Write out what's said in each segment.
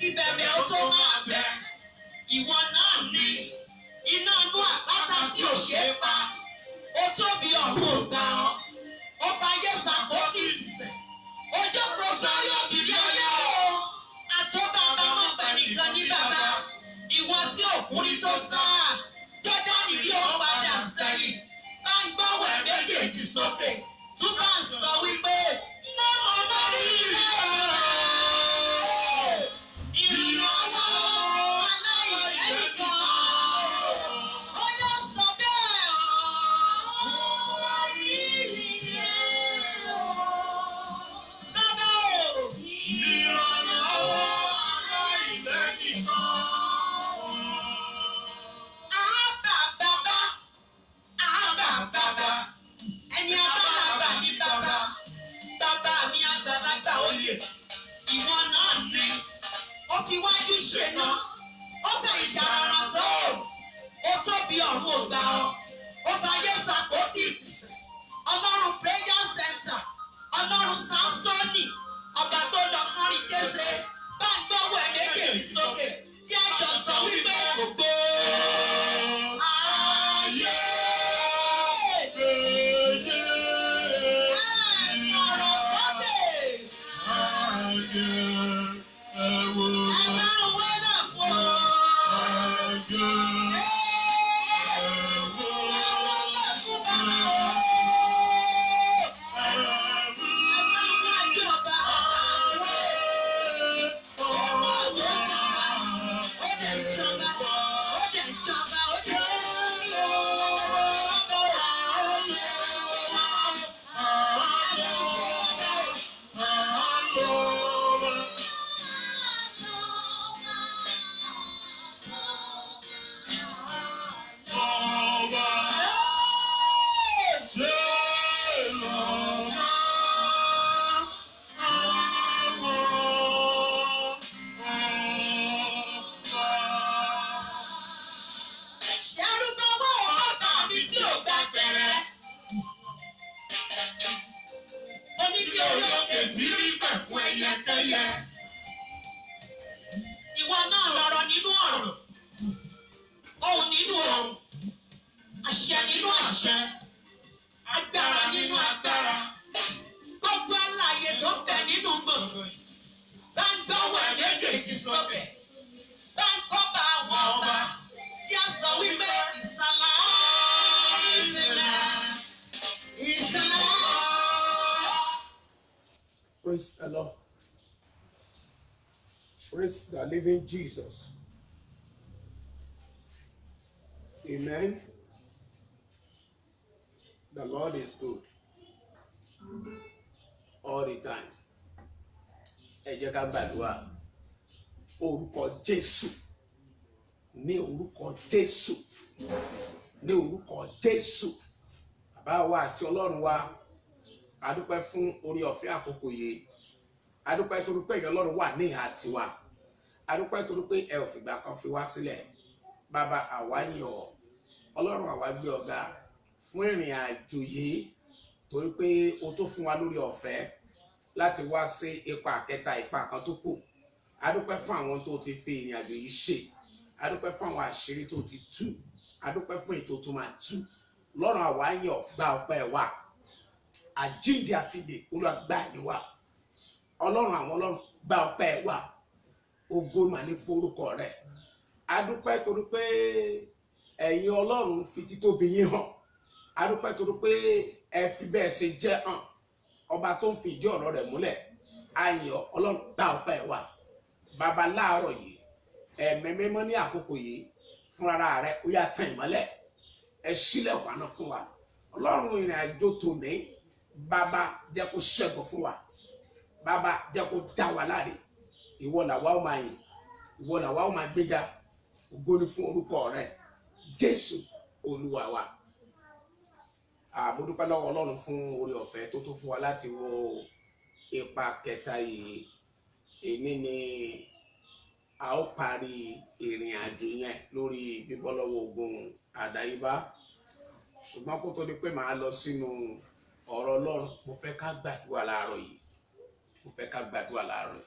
ìbẹ̀bẹ̀ ó tó máa bẹ̀. Ìwọ náà ni iná inú àpáta tí ò ṣe é pa. Ó tóbi ọ̀run ò gbà ọ́. Ó bá ayé ṣàpótí ìtìsẹ̀. Ó jókòó sórí òbírí ayé o. Àtọ́bàbà mọ̀ pẹ̀ nìkan ní bàbá. Ìwọ tí òkúrí tó sá. Jọ́dánì rí ó padà sẹ́yìn. Bá ń gbọ́wọ́ ẹ̀ méjèèjì sókè. Tún bá ń sọ wípé mo mọ̀ mọ́ rírì o. Ìrànwọ́ aláìlẹ́nìkan. Ó yọ sọ bẹ́ẹ̀ o. Mo mọ̀ rírì rẹ̀ o. Bàbá o. Ìrànlọ́wọ́ aláìlẹ́nìkan. Bàbá. Ẹni àgbàlagbà ní bàbá. Bàbá mi àgbàlagbà oyè. Ìwọ náà ni. Ó fi wájú ṣèná. Ó fẹ́ ìṣàràràn tó. Ó tóbi ọ̀run ò gbà ọ́. Ó fayé ṣàpótí ìtìsẹ̀. Ọlọ́run prayer center. Ọlọ́run Sámsọ́nì. Ọba tó lọ kọrin kése. Bá ń gbọ́wọ́ ẹ̀ méjèèjì sókè. Tí a jọ sọ wípé gbogbo ayé. Sọ̀rọ̀ sókè. Ẹ máa ń wọlé fún ọ. Ìwọ náà lọ̀rọ̀ nínú ọ̀rọ̀, ohùn nínú ohùn, àṣẹ nínú àṣẹ, agbára nínú agbára. Gbogbo alààyè tó ń bẹ nínú gbọ̀ngàn. Bá ń gbọ́wọ́ ẹ̀ méjèèjì sọ́bẹ̀. Bá ń kọ́ba àwọn ọba tí a sọ wípé ìsàlá ìfẹ̀lẹ̀. Ìsàlá. Praise the Lord. Praise the living Jesus. Amen. The Lord is good all the time. Ẹ jẹ́ ká gbàdúrà. Orúkọ Jésù. Ní orúkọ Jésù. Ní orúkọ Jésù. Bàbá wa àti Ọlọ́run wa. A dúpẹ́ fún orí ọ̀fẹ́ àkókò yìí. A dúpẹ́ torí pé Ọlọ́run wà ní ìhà tiwa. A dúpẹ́ torí pé ẹ ò fìgbà kan fi wá sílẹ̀. Bàbá àwa yìn ọ́. Ọlọ́run àwa gbé ọ̀gá fún ìrìn àjò yìí torí pé o tó fún wa lórí ọ̀fẹ́ láti wá sí ipa kẹta ipa kan tó kù. A dúpẹ́ fún àwọn tó ti fi ìrìn àjò yìí ṣe. A dúpẹ́ fún àwọn àṣírí tó ti tú. A dúpẹ́ fún ètò tó máa tú. Ọlọ́run àwa yìn ọ́, gba ọpẹ́ wa. Àjíǹde àti ìdè Olúwa gbà yín wá. Ọlọ́run àwọn ọlọ́run gba ọpẹ́ wa. Ògo mà ní forúkọ rẹ̀. A dúpẹ́ torí pé ẹ̀yin Ọlọ́run fi títóbi yín hàn. A dúpẹ́ torí pé ẹ fi bẹ́ẹ̀ ṣe jẹ́ hàn. Ọba tó ń fi ìdí ọ̀rọ̀ rẹ̀ múlẹ̀. A yìn ọ́, Ọlọ́run gba ọpẹ́ wa. Bàbá láàárọ̀ yìí, ẹ̀mí mímọ́ ní àkókò yìí fúnra rẹ̀ ó yá tàn ìmọ́lẹ̀. Ẹ ṣílẹ̀kùn àná fún wa. Ọlọ́run ìrìn àjò tòní, Bàbá jẹ́ kó ṣẹ́gun fún wa. Bàbá jẹ́ kó dá wa láre. Ìwọ làwa ó máa yìn. Ìwọ làwa ó máa gbéga. Ògo ni fún orúkọ rẹ̀. Jésù Olúwa wa. Mo dúpẹ́ lọ́wọ́ Ọlọ́run fún oore ọ̀fẹ́ tó tún fún wa láti wo ipa kẹta yìí. Èní ni a ó parí ìrìn àjò yẹn lórí bíbọ́ lọ́wọ́ ogun àdáyébá. Ṣùgbọ́n kó tó di pé màá lọ sínú ọ̀rọ̀ Ọlọ́run, mo fẹ́ ká gbàdúrà láàárọ̀ yìí. Mo fẹ́ ká gbàdúrà láàárọ̀ yìí.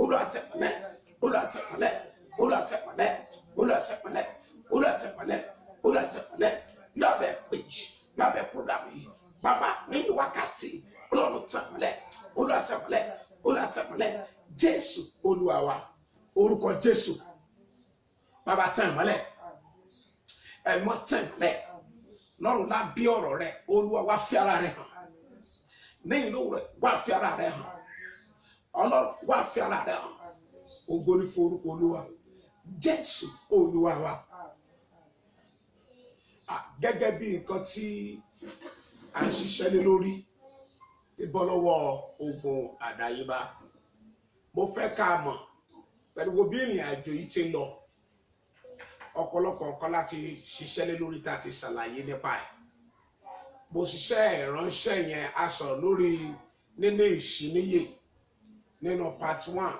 Olúwa tẹ̀ mọ́lẹ̀, Olúwa tẹ̀ mọ́lẹ̀, Olúwa tẹ̀ mọ́lẹ̀, Olúwa tẹ̀ mọ́lẹ̀, Olúwa tẹ̀ mọ́lẹ̀, Olúwa tẹ̀ mọ́lẹ̀, lábẹ́ péjì, lábẹ́ program yìí. Bàbá nínú wákàtí, Ọlọ́run tẹ̀ mọ́lẹ̀, Olúwa tẹ̀ mọ́lẹ̀, Olúwa tẹ̀ mọ́lẹ̀. Jésù Olúwa wa, orúkọ Jésù. Bàbá tẹ̀ mọ́lẹ̀, ẹ̀mọ́ tẹ̀ mọ́lẹ̀. Lọ́run lá bí ọ̀rọ̀ rẹ̀, Olúwa wá fi ara rẹ̀ hàn. Lẹ́yìn lówùrọ̀ wá fi ara rẹ̀ hàn. Ọlọ́run wá fi ara rẹ̀ hàn. Ògo ni fún orúkọ Olúwa. Jésù Olúwa wa. Gẹ́gẹ́ bí nǹkan tí a ń ṣiṣẹ́ lé lórí ti bọ́ lọ́wọ́ ogun àdáyébá. Mo fẹ́ ká mọ̀ pẹ̀lú bí ìrìn àjò yìí ti lọ. Ọ̀pọ̀lọpọ̀ nǹkan láti ṣiṣẹ́ lé lórí tá a ti ṣàlàyé nípa ẹ̀. Mo ṣiṣẹ́ ìránṣẹ́ yẹn a sọ̀rọ̀ lórí níní ìṣíníyè nínú part 1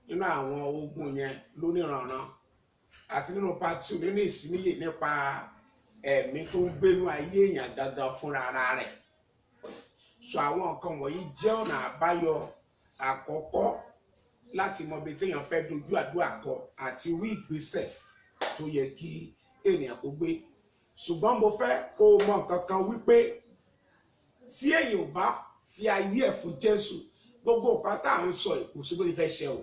nínú àwọn ogun yẹn lóníranran àti nínú part 2 nínú ìṣíníyè nípa ẹ̀mí tó ń gbénú ayé èèyàn gangan fúnra ara rẹ̀. So àwọn nǹkan wọ̀nyí jẹ́ ọ̀nà àbáyọ àkọ́kọ́ láti mọ ibi téèyàn fẹ́ dojú àdúrà kọ àti irú ìgbésẹ̀ tó yẹ kí ènìyàn kó gbé. Ṣùgbọ́n mo fẹ́ kó o mọ nǹkan kan wípé tí èèyàn ò bá fi ayé ẹ̀ fún Jésù, gbogbo nǹkan tá à ń sọ kò sí bó ti fẹ́ ṣe o.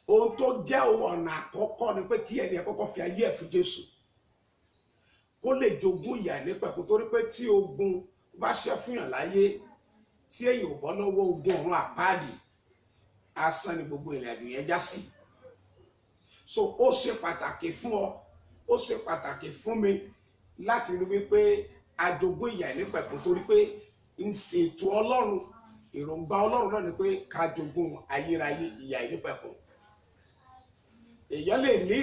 Ohun tó jẹ́ ọ̀nà àkọ́kọ́ ni pé kí ènìyàn kọ́kọ́ fi ayé ẹ̀ fún Jésù kó lè jogún ìyà nípẹ̀kun, torí pé tí ogun bá ṣẹ́ fún yàn láyé tí èèyàn ò bọ́ lọ́wọ́ ogun ọ̀run àpáàdì, asán ni gbogbo ìrìn àjò yẹn já sí. So ó ṣe pàtàkì fún ọ, ó ṣe pàtàkì fún mi láti rí wípé a jogún ìyà nípẹ̀kun, torí pé ètò Ọlọ́run, èròǹgbà Ọlọ́run náà ni pé ká jogún ayérayé ìyà nípẹ̀kun. Èèyàn lè ní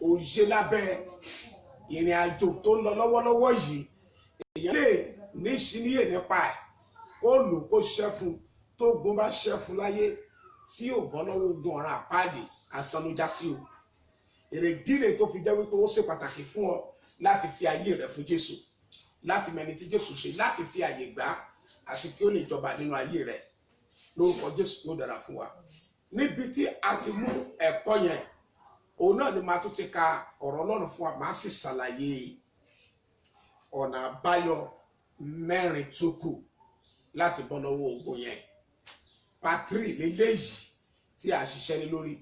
òye lábẹ́ ìrìn àjò tó ń lọ lọ́wọ́lọ́wọ́ yìí, èèyàn lè ní ìṣíníyè nípa ẹ̀ kó lò kó ṣẹ́ fún, tó gun bá ṣẹ́ fún láyé tí ò bọ́ lọ́wọ́ ogun ọ̀run àpáàdì, asán ló já sí o. Èrèdí rẹ̀ tó fi jẹ́ wípé ó ṣe pàtàkì fún ọ láti fi ayé rẹ̀ fún Jésù, láti mẹni tí Jésù ṣe, láti fi àyè gbà àti kí ó lè jọba nínú ayé rẹ̀. Lórúkọ Jésù yóò dára fún wa. Níbi tí a ti mú ẹ̀kọ́ yẹn, òun náà ni màá tún ti ka ọ̀rọ̀ Ọlọ́run fún wa, màá sì ṣàlàyé ọ̀nà àbáyọ 4 tó kù láti bọ́ lọ́wọ́ ogun yẹn. Part 3 lélẹ́yìí tí a ṣiṣẹ́ ní lórí.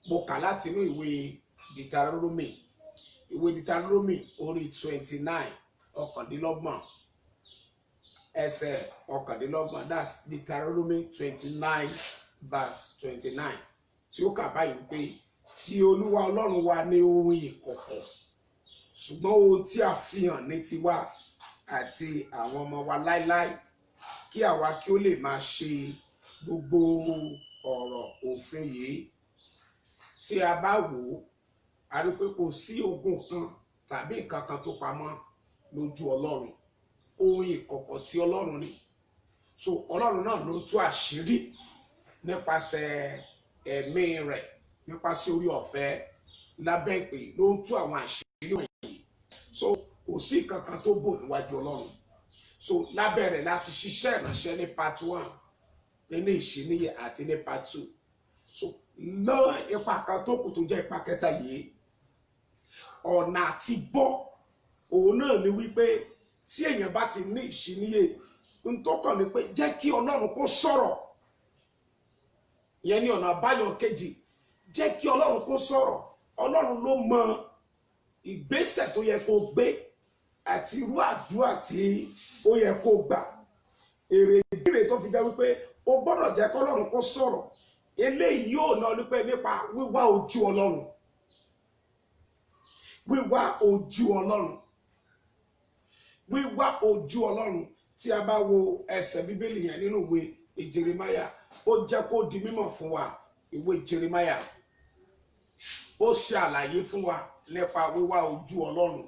Mo kà láti inú ìwé Deuteronomy, orí 29 ọ̀kàndínlọ́gbọ̀n ẹsẹ̀ ọ̀kàndínlọ́gbọ̀n, that's Deuteronomy 29 verse 29, tí ó kà báyìí wípé tí Olúwa Ọlọ́run wa ní ohun ìkọ̀kọ̀, ṣùgbọ́n ohun tí a fi hàn ní tiwa àti àwọn ọmọ wa láéláé, kí àwa kí ó lè máa ṣe gbogbo ọ̀rọ̀ òfin yìí. Tí a bá wò ó, a rí pé kò sí ogun kan tàbí nǹkan kan tó pamọ́ lójú Ọlọ́run. Ohun ìkọ̀kọ̀ tí Ọlọ́run ní. So Ọlọ́run náà ló ń tú àṣírí nípasẹ̀ ẹ̀mí rẹ̀, nípasẹ̀ orí ọ̀fẹ́ lábẹ́ ìpè ló ń tú àwọn àṣírí wọ̀nyí. So kò sí nǹkan kan tó bò níwájú Ọlọ́run. So lábẹ́ rẹ̀ láti ṣiṣẹ́ ìránṣẹ́ ní part 1, nínú ìṣíníyè àti ní part 2. So lọ ipa kan tó kù tó jẹ́ ipa kẹta yìí, ọ̀nà àti bọ́ òun náà ni wípé tí èèyàn bá ti ní ìṣíníyè, ń tọ́kàn ni pé jẹ́ kí Ọlọ́run kó sọ̀rọ̀. Ìyẹn ni ọ̀nà àbáyọ kejì, jẹ́ kí Ọlọ́run kó sọ̀rọ̀. Ọlọ́run ló mọ ìgbésẹ̀ tó yẹ kó gbé àti irú àdúrà tí ó yẹ kó gbà. Èrèdí tó fi jẹ́ wípé o gbọ́dọ̀ jẹ́ kí Ọlọ́run kó sọ̀rọ̀. Eléyìí yóò lọ nípa wíwá ojú Ọlọ́run. Wíwá ojú Ọlọ́run. Wíwá ojú Ọlọ́run. Tí a bá wo ẹsẹ̀ Bíbélì yẹn nínú ìwé Jeremáyà, ó jẹ́ kó di mímọ̀ fún wa. Ìwé Jeremáyà ó ṣe àlàyé fún wa nípa wíwá ojú Ọlọ́run,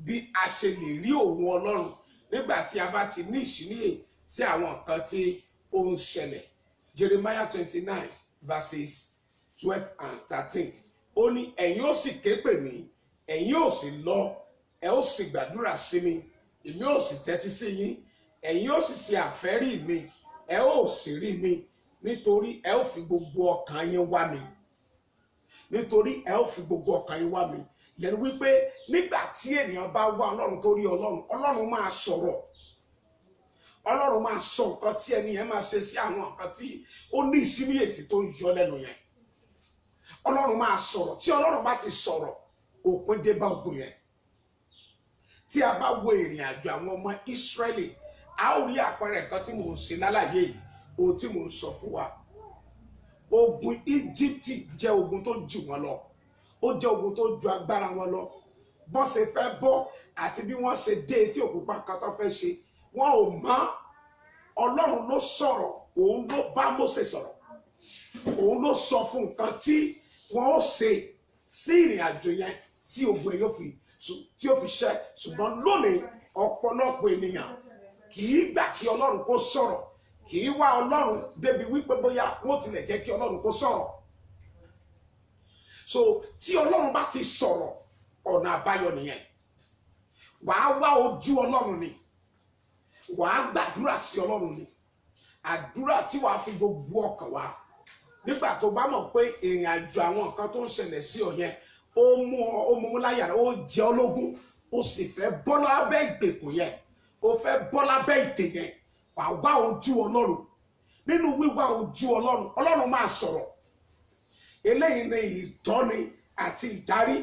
bí a ṣe lè rí òun Ọlọ́run nígbà tí a bá ti ní ìṣíníyè sí àwọn nǹkan tí ó ń ṣẹlẹ̀. Jeremiah 29 verses 12 and 13. Ó ní ẹ̀yin ó sì ké pè mí, ẹ̀yin ó sì lọ, ẹ ó sì gbàdúrà sí mi, èmi ó sì tẹ́tí sí yín, ẹ̀yin ó sì ṣe àfẹ́rí mi, ẹ ó sì rí mi, nítorí ẹ ó fi gbogbo ọkàn yín wá mi, nítorí ẹ ó fi gbogbo ọkàn yín wá mi. Ìyẹn wípé nígbà tí ènìyàn bá wá Ọlọ́run tó rí Ọlọ́run, Ọlọ́run máa sọ̀rọ̀, Ọlọ́run máa sọ nǹkan tí ẹni yẹn máa ṣe sí àwọn nǹkan tí ó ní ìsíníyèsí tó ń yọ lẹ́nu yẹn. Ọlọ́run máa sọ̀rọ̀, tí Ọlọ́run bá ti sọ̀rọ̀ òpin dé bá ogun yẹn. Tí a bá wo ìrìn àjò àwọn ọmọ Ísírẹ́lì, a ó rí àpẹẹrẹ nǹkan tí mò ń ṣe lálàyé yìí, ohun tí mò ń sọ fún wa. Ogun Íjíbítì jẹ́ ogun tó jù wọ́n lọ, ó jẹ́ ogun tó ju agbára wọn lọ. Bọ́n ṣe fẹ́ bọ́ àti bí wọ́n ṣe dé etí òkun pa kan tó fẹ́ ṣe, wọn ò mọ̀. Ọlọ́run ló sọ̀rọ̀, òun ló bá Mósè sọ̀rọ̀, òun ló sọ fún nǹkan tí wọ́n ó ṣe sí ìrìn àjò yẹn tí ogun yóò fi ṣẹ. Ṣùgbọ́n lónìí ọ̀pọ̀lọpọ̀ ènìyàn kì í gbà kí Ọlọ́run kó sọ̀rọ̀, kì í wá Ọlọ́run débi wípé bóyá wọ́n tilẹ̀ jẹ́ kí Ọlọ́run kó sọ̀rọ̀. So tí Ọlọ́run bá ti sọ̀rọ̀, ọ̀nà àbáyọ nìyẹn. Wàá wá ojú Ọlọ́run ni, wàá gbàdúrà sí Ọlọ́run ni, àdúrà tí wàá fi gbogbo ọkàn wá. Nígbà tó bá mọ̀ pé ìrìn àjò àwọn nǹkan tó ń ṣẹlẹ̀ sí ọ yẹn ó mú láyà rẹ, ó jẹ́ ọ lógún, ó sì fẹ́ bọ́ lábẹ́ ìgbèkùn yẹn, ó fẹ́ bọ́ lábẹ́ ìdè yẹn, wàá wá ojú Ọlọ́run. Nínú wíwá ojú Ọlọ́run, Ọlọ́run máa sọ̀rọ̀. Eléyìí ni ìtọ́ni àti ìdarí.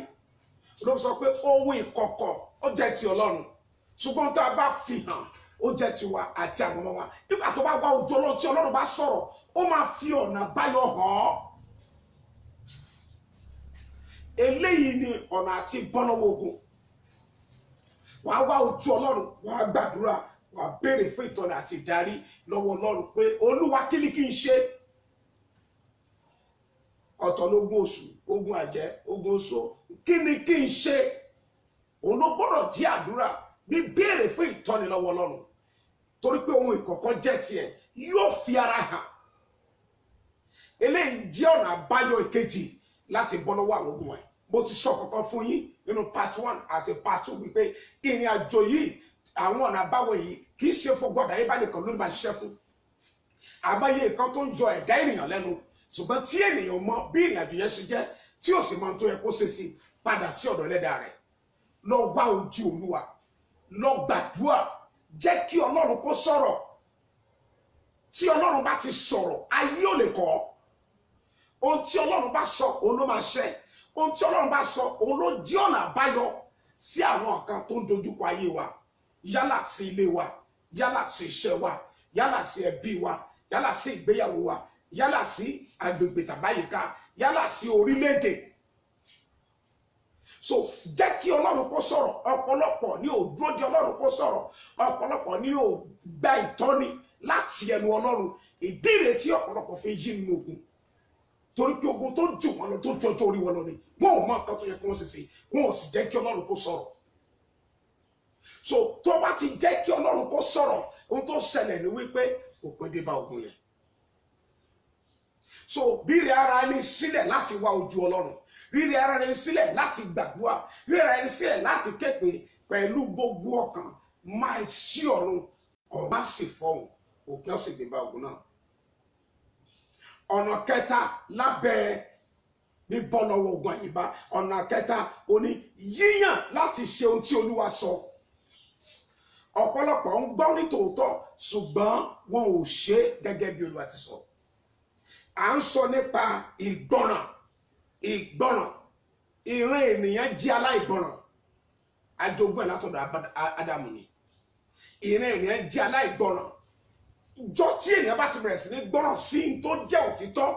Ló sọ pé ohun ìkọ̀kọ̀ ó jẹ́ ti Ọlọ́run, ṣùgbọ́n tá a bá fi hàn ó jẹ́ tiwa àti àwọn ọmọ wa. Nígbà tó bá wá ojú Ọlọ́run, tí Ọlọ́run bá sọ̀rọ̀, ó máa fi ọ̀nà àbáyọ hàn ọ́. Eléyìí ni ọ̀nà àti bọ́ lọ́wọ́ ogun. Wàá wá ojú Ọlọ́run, wàá gbàdúrà, wàá béèrè fún ìtọ́ni àti ìdarí lọ́wọ́ Ọlọ́run pé Olúwa kí ni kí n ṣe? Ọ̀tọ̀ lógun oṣù, ogun àjẹ́, ogun oṣó, kí ni kí n ṣe? Òun ló gbọ́dọ̀ jí àdúrà, bí béèrè fún ìtọ́ni lọ́wọ́ Ọlọ́run, torí pé ohun ìkọ̀kọ̀ jẹ́ tiẹ̀, yóò fi ara hàn. Eléyìí jẹ́ ọ̀nà àbáyọ ìkejì láti bọ́ lọ́wọ́ àwọn ogun ẹ̀. Mo ti sọ kankan fún yín nínú part 1 àti part 2 wípé ìrìn àjò yìí, àwọn ọ̀nà àbáwọ̀ yìí kì í ṣe fún God ayébálẹ̀ nìkan ló máa ṣiṣẹ́ fún. Àbáyé nǹkan tó ń yọ ẹ̀dá ènìyàn lẹ́nu, ṣùgbọ́n tí ènìyàn mọ bí ìrìn àjò yẹn ṣe jẹ́, tí ò sì mọ tó yẹ kó ṣe sí, padà sí ọ̀dọ̀ Ẹlẹ́dàá rẹ̀, lọ wá ojú Olúwa, lọ gbàdúrà, jẹ́ kí Ọlọ́run kó sọ̀rọ̀. Tí Ọlọ́run bá ti sọ̀rọ̀, ayé ò lè kọ̀ ọ́. Ohun tí Ọlọ́run bá sọ, òun ló máa ṣẹ. Ohun tí Ọlọ́run bá sọ, òun ló jí ọ̀nà àbáyọ sí àwọn nǹkan tó ń dojúkọ ayé wa, yálà sí ilé wa, yálà sí iṣẹ́ wa, yálà sí ẹbí wa, yálà sí ìgbéyàwó wa, yálà sí agbègbè tàbáyíká, yálà sí orílẹ̀-èdè. So jẹ́ kí Ọlọ́run kó sọ̀rọ̀. Ọ̀pọ̀lọpọ̀ ni ò dúró de Ọlọ́run kó sọ̀rọ̀, ọ̀pọ̀lọpọ̀ ni ò gba ìtọ́ni láti ẹnu Ọlọ́run. Ìdí rèé tí ọ̀pọ̀lọpọ̀ fi yí nínú ogun, torí pé ogun tó jù wọn lọ, tó jọjọ orí wọn lọ ni, wọn ò mọ nǹkan tó yẹ kí wọ́n ṣe sí, wọn ò sì jẹ́ kí Ọlọ́run kó sọ̀rọ̀. So tó bá ti jẹ́ kí Ọlọ́run kó sọ̀rọ̀, ohun tó ṣẹlẹ̀ ni wípé òpin dé bá ogun yẹn. So rírẹ ara ẹni sílẹ̀ láti wá ojú Ọlọ́run, rírẹ ara ẹni sílẹ̀ láti gbàdúrà, rírẹ ara ẹni sílẹ̀ láti képe pẹ̀lú gbogbo ọkàn, máa ṣí ọ̀run, ọ̀run á sì fọhùn, òpin ó sì dé bá ogun náà. Ọ̀nà kẹta lábẹ́ bíbọ́ lọ́wọ́ ogun àyíbá, ọ̀nà kẹta ó ní yíyàn láti ṣe ohun tí Olúwa sọ. Ọ̀pọ̀lọpọ̀ ń gbọ́ ní tòótọ́, ṣùgbọ́n wọn ò ṣe gẹ́gẹ́ bí Olúwa ti sọ. À ń sọ nípa ìgbọràn. Ìgbọràn, ìran ènìyàn jẹ́ aláìgbọràn, àjogún ẹ̀ látọ̀dọ̀ Ádámù ni. Ìran ènìyàn jẹ́ aláìgbọràn. Ìjọ tí ènìyàn bá ti bẹ̀rẹ̀ sí ní gbọ́ràn sí ní tó jẹ́ òtítọ́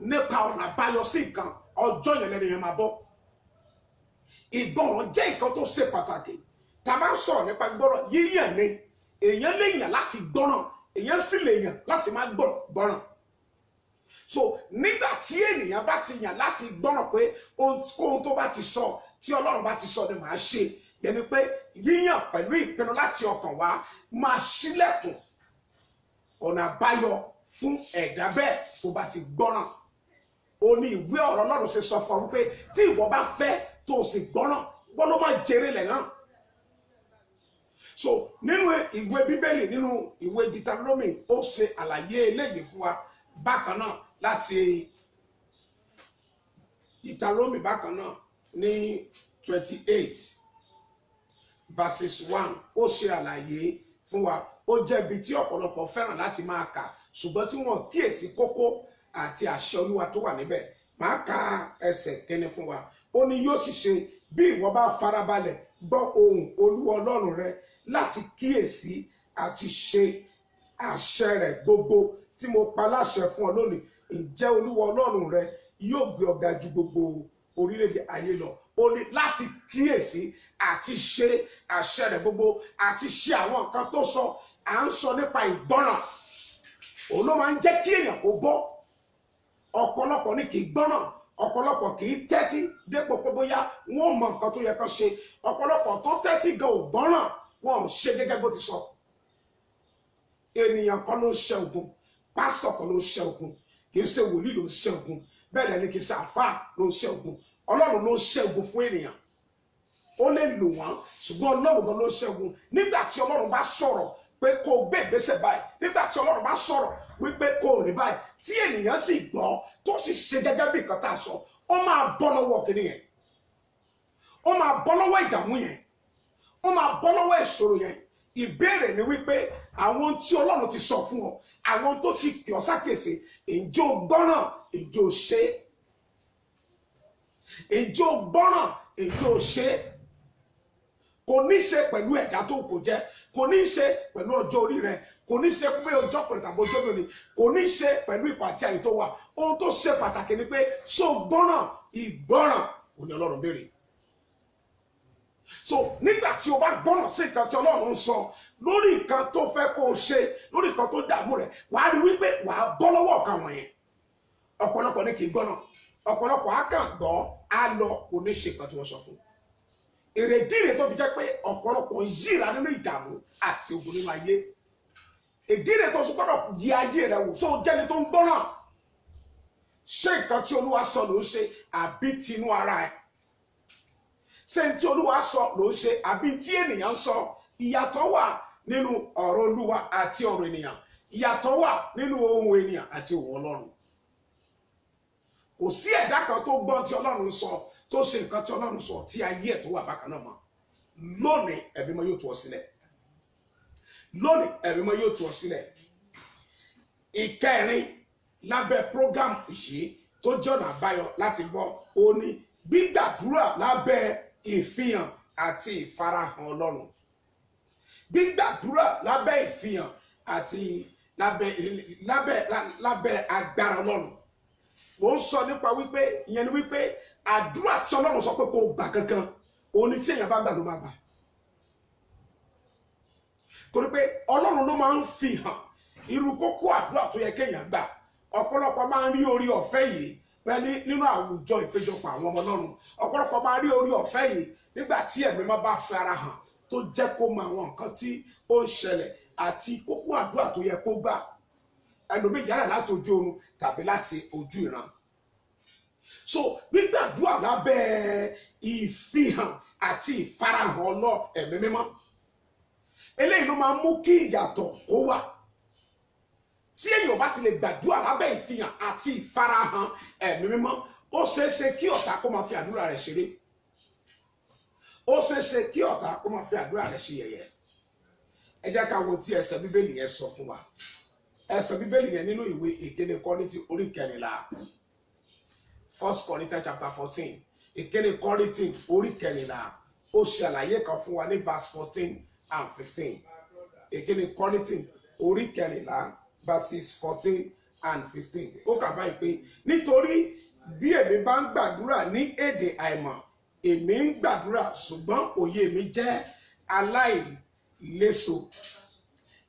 nípa ọ̀nà àbáyọ sí nǹkan, ọjọ́ yẹn lẹ́nu yẹn máa bọ́. Ìgbọràn jẹ́ nǹkan tó ṣe pàtàkì. Tá a bá ń sọ̀rọ̀ nípa gbọ́ràn, yíyàn ni. Èèyàn lè yàn láti gbọ́ràn, èèyàn sì lè yàn láti má gbọ́ràn. So nígbà tí ènìyàn bá ti yàn láti gbọ́ràn pé ohun tó bá ti sọ, tí Ọlọ́run bá ti sọ ni màá ṣe, yẹn ni pé yíyàn pẹ̀lú ìpinnu láti ọkàn wá máa ṣílẹ̀kùn ọ̀nà àbáyọ fún ẹ̀dá bẹ́ẹ̀ tó bá ti gbọ́ràn. Ó ní ìwé ọ̀rọ̀ Ọlọ́run ṣe sọ fún ọ wípé tí ìwọ bá fẹ́ tó o sì gbọ́ràn, wọ́n ló máa jèrè lẹ̀ náà. So nínú ìwé Bíbélì, nínú ìwé Deuteronomy, ó ṣe àlàyé eléyìí fún wa bákan náà láti Ìtàrómì bákan náà ní 28 verses 1 ó ṣe àlàyé fún wa. Ó jẹ́ ibi tí ọ̀pọ̀lọpọ̀ fẹ́ràn láti máa kà ṣùgbọ́n tí wọ́n kíyèsí kókó àti àṣẹ Olúwa tó wà níbẹ̀. Màá ka ẹsẹ̀ kẹ́ni fún wa. Ó ní yóò sì ṣe bí ìwọ bá farabalẹ̀ gbọ́ ohùn Olúwa Ọlọ́run rẹ láti kíyèsí àti ṣe àṣẹ rẹ̀ gbogbo tí mo pa láṣẹ fún ọ lónìí. Ǹjẹ́ Olúwa Ọlọ́run rẹ yóò gbé ọ ga ju gbogbo orílẹ̀-èdè ayé lọ. Ó ní láti kíyèsí àti ṣe àṣẹ rẹ̀ gbogbo àti ṣe àwọn nǹkan tó sọ. À ń sọ nípa ìgbọ́ràn. Òun ló máa ń jẹ́ kí èèyàn kó bọ́. Ọ̀pọ̀lọpọ̀ ni kì í gbọ́ràn, ọ̀pọ̀lọpọ̀ kì í tẹ́tí dépò pé bóyá wọ́n mọ nǹkan tó yẹ kán ṣe. Ọ̀pọ̀lọpọ̀ tó tẹ́tí gan ò gbọ́ràn, wọn ò ṣe gẹ́gẹ́ bó ti sọ. Ènìyàn kan ló ṣe ogun, pásítọ̀ kan ló ṣe ogun, kì í ṣe wòlíì ló ṣe ogun, bẹ́ẹ̀ lẹ́ni kì í ṣe àfáà ló ṣe ogun. Ọlọ́run ló ṣe ogun fún ènìyàn. Ó lè lò wọ́n ṣùgbọ́n Ọlọ́run gan ló ṣe ogun. Nígbà tí Ọlọ́run bá sọ̀rọ̀ pé kó o gbé ìgbésẹ̀ báyìí, nígbà tí Ọlọ́run bá sọ̀rọ̀ wípé kó o rí báyìí, tí ènìyàn sì gbọ́ tó sì ṣe gẹ́gẹ́ bí nǹkan tá a sọ, ó máa bọ́ lọ́wọ́ kíní yẹn, ó máa bọ́ lọ́wọ́ ìdààmú yẹn, ó máa bọ́ lọ́wọ́ ìṣòro yẹn. Ìbéèrè ni wípé àwọn tí Ọlọ́run ti sọ fún ọ, àwọn tó ti pè ọ́ sákèsè, ǹjẹ́ o gbọ́ràn, ǹjẹ́ o ṣe, ǹjẹ́ o gbọ́ràn, ǹjẹ́ o ṣe. Kò ní ṣe pẹ̀lú ẹ̀dá tó kò jẹ́, kò ní ṣe pẹ̀lú ọjọ́ orí rẹ, kò ní ṣe pé ọjọ́ ọkùnrin tàbí ọjọ́ obìnrin, kò ní ṣe pẹ̀lú ipò àti àyè tó wà. Ohun tó ṣe pàtàkì ni pé ṣó gbọ́ràn. Ìgbọ́ràn òní Ọlọ́run béèrè. So nígbà tí o bá gbọ́ràn sí nǹkan tí Ọlọ́run ń sọ lórí nǹkan tó fẹ́ kó o ṣe, lórí nǹkan tó dààmú rẹ, wàá rí wípé wàá bọ́ lọ́wọ́ ọ̀kan wọ̀nyẹn. Ọ̀pọ̀lọpọ̀ ni kì í gbọ́ràn, ọ̀pọ̀lọpọ̀ á kàn gbọ́ á lọ, kò ní ṣe nǹkan tí wọ́n sọ fún un. Èrèdí rẹ̀ tó fi jẹ́ pé ọ̀pọ̀lọpọ̀ yíra nínú ìdààmú àti ogun nínú ayé. Èdí rẹ̀ tó gbọ́dọ̀ yí ayé rẹ̀ wò, so jẹ́ni tó ń gbọ́ràn. Ṣé nǹkan tí Olúwa sọ ló ń ṣe àbí tinú ara ẹ̀? Ṣé n tí Olúwa sọ ló ń ṣe àbí tí ènìyàn ń sọ? Ìyàtọ̀ wà nínú ọ̀rọ̀ Olúwa àti ọ̀rọ̀ ènìyàn. Ìyàtọ̀ wà nínú ohun ènìyàn àti ohun Ọlọ́run. Kò sí ẹ̀dá kan tó gbọ́ tí Ọlọ́run sọ, tó ṣe nǹkan tí Ọlọ́run sọ tí ayé ẹ̀ tó wà bákan náà mọ́. Lónìí ẹ̀mí mọ́ yóò tú ọ sílẹ̀. Lónìí ẹ̀mí mọ́ yóò tú ọ sílẹ̀. Ìkẹrin lábẹ́ program yìí tó jẹ́ ọ̀nà àbáyọ láti gbọ́, ó ní gbígbàdúrà lábẹ́ ìfihàn àti ìfarahàn Ọlọ́run. Gbígbàdúrà lábẹ́ ìfihàn àti lábẹ́ agbára Ọlọ́run. Mo ń sọ nípa wípé ìyẹn ni wípé àdúrà tí Ọlọ́run sọ pé kó o gbà kankan, òun ni tí èèyàn bá gbà ló máa gbà. Torí pé Ọlọ́run ló máa ń fi hàn irú kókó àdúrà tó yẹ kéèyàn gbà. Ọ̀pọ̀lọpọ̀ máa ń rí orí ọ̀fẹ́ yìí pẹ̀lú nínú àwùjọ ìpéjọpọ̀ àwọn ọmọ Ọlọ́run. Ọ̀pọ̀lọpọ̀ máa ń rí orí ọ̀fẹ́ yìí nígbà tí ẹ̀mí máa bá fi ara hàn tó jẹ́ kó mọ àwọn nǹkan tí ó ń ṣẹlẹ̀ àti kókó àdúrà tó yẹ kó gbà. Ẹlòmíì yálà láti ojú oorun tàbí láti ojú ìran. So gbígbàdúrà lábẹ́ ìfihàn àti ìfarahàn ẹ̀mí mímọ́, eléyìí ló máa ń mú kí ìyàtọ̀ kó wà. Tí èèyàn bá ti lè gbàdúrà lábẹ́ ìfihàn àti ìfarahàn ẹ̀mí mímọ́, ó ṣeéṣe kí ọ̀tá kó máa fi àdúrà rẹ̀ ṣeré. Ó ṣeéṣe kí ọ̀tá kó máa fi àdúrà rẹ̀ ṣe yẹ̀yẹ́. Ẹ jẹ́ ká wo tí ẹsẹ̀ Bíbélì yẹn sọ fún wa. Ẹsẹ̀ Bíbélì yẹn nínú ìwé ìkíni Kọ́ríńtì orí 14. 1 Corinthians chapter 14. Ìkíni Kọ́ríńtì orí 14. Ó ṣe àlàyé kan fún wa ní verse 14 and 15. Ìkíni Kọ́ríńtì orí 14 verses 14 and 15. Ó kà báyìí pé nítorí bí èmi bá ń gbàdúrà ní èdè àìmọ̀, èmi ń gbàdúrà ṣùgbọ́n òye mi jẹ́ aláìléso.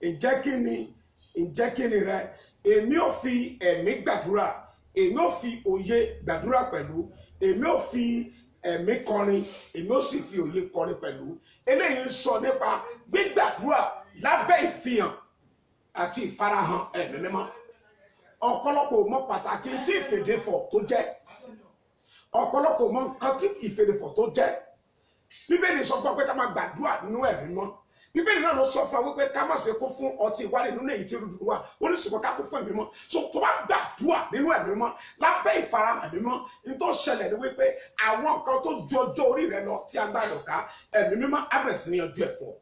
Ǹjẹ́ kí ni rẹ? Èmi ò fi ẹ̀mí gbàdúrà, èmi ò fi òye gbàdúrà pẹ̀lú, èmi ò fi ẹ̀mí kọrin, èmi ò sì fi òye kọrin pẹ̀lú. Eléyìí ń sọ nípa gbígbàdúrà lábẹ́ ìfihàn àti ìfarahàn ẹ̀mí mímọ́. Ọ̀pọ̀lọpọ̀ mọ pàtàkì tí ìfèdèfọ̀ tó jẹ́. Ọ̀pọ̀lọpọ̀ mọ nǹkan tí ìfèdèfọ̀ tó jẹ́. Bíbélì sọ fún ọ pé ká máa gbàdúrà nínú ẹ̀mí mímọ́. bíbélì náà ló sọ fún wa wípé ká má ṣe kó fún ọtí ìwálẹ̀ nínú èyí tí rúdurú wà ó ní ṣùgbọ́n ká kó fún ẹ̀mí mímọ́. So tó bá gbàdúrà nínú ẹ̀mí mímọ́ lábẹ́ ìfarahàn ẹ̀mí mímọ́ ní tó ṣẹlẹ̀ ní wípé àwọn nǹkan tó ju ọjọ́ orí rẹ lọ tí agbára rẹ̀ ká ẹ̀mí mímọ́ á bẹ̀rẹ̀ sí ní yanjú ẹ̀ fún ọ.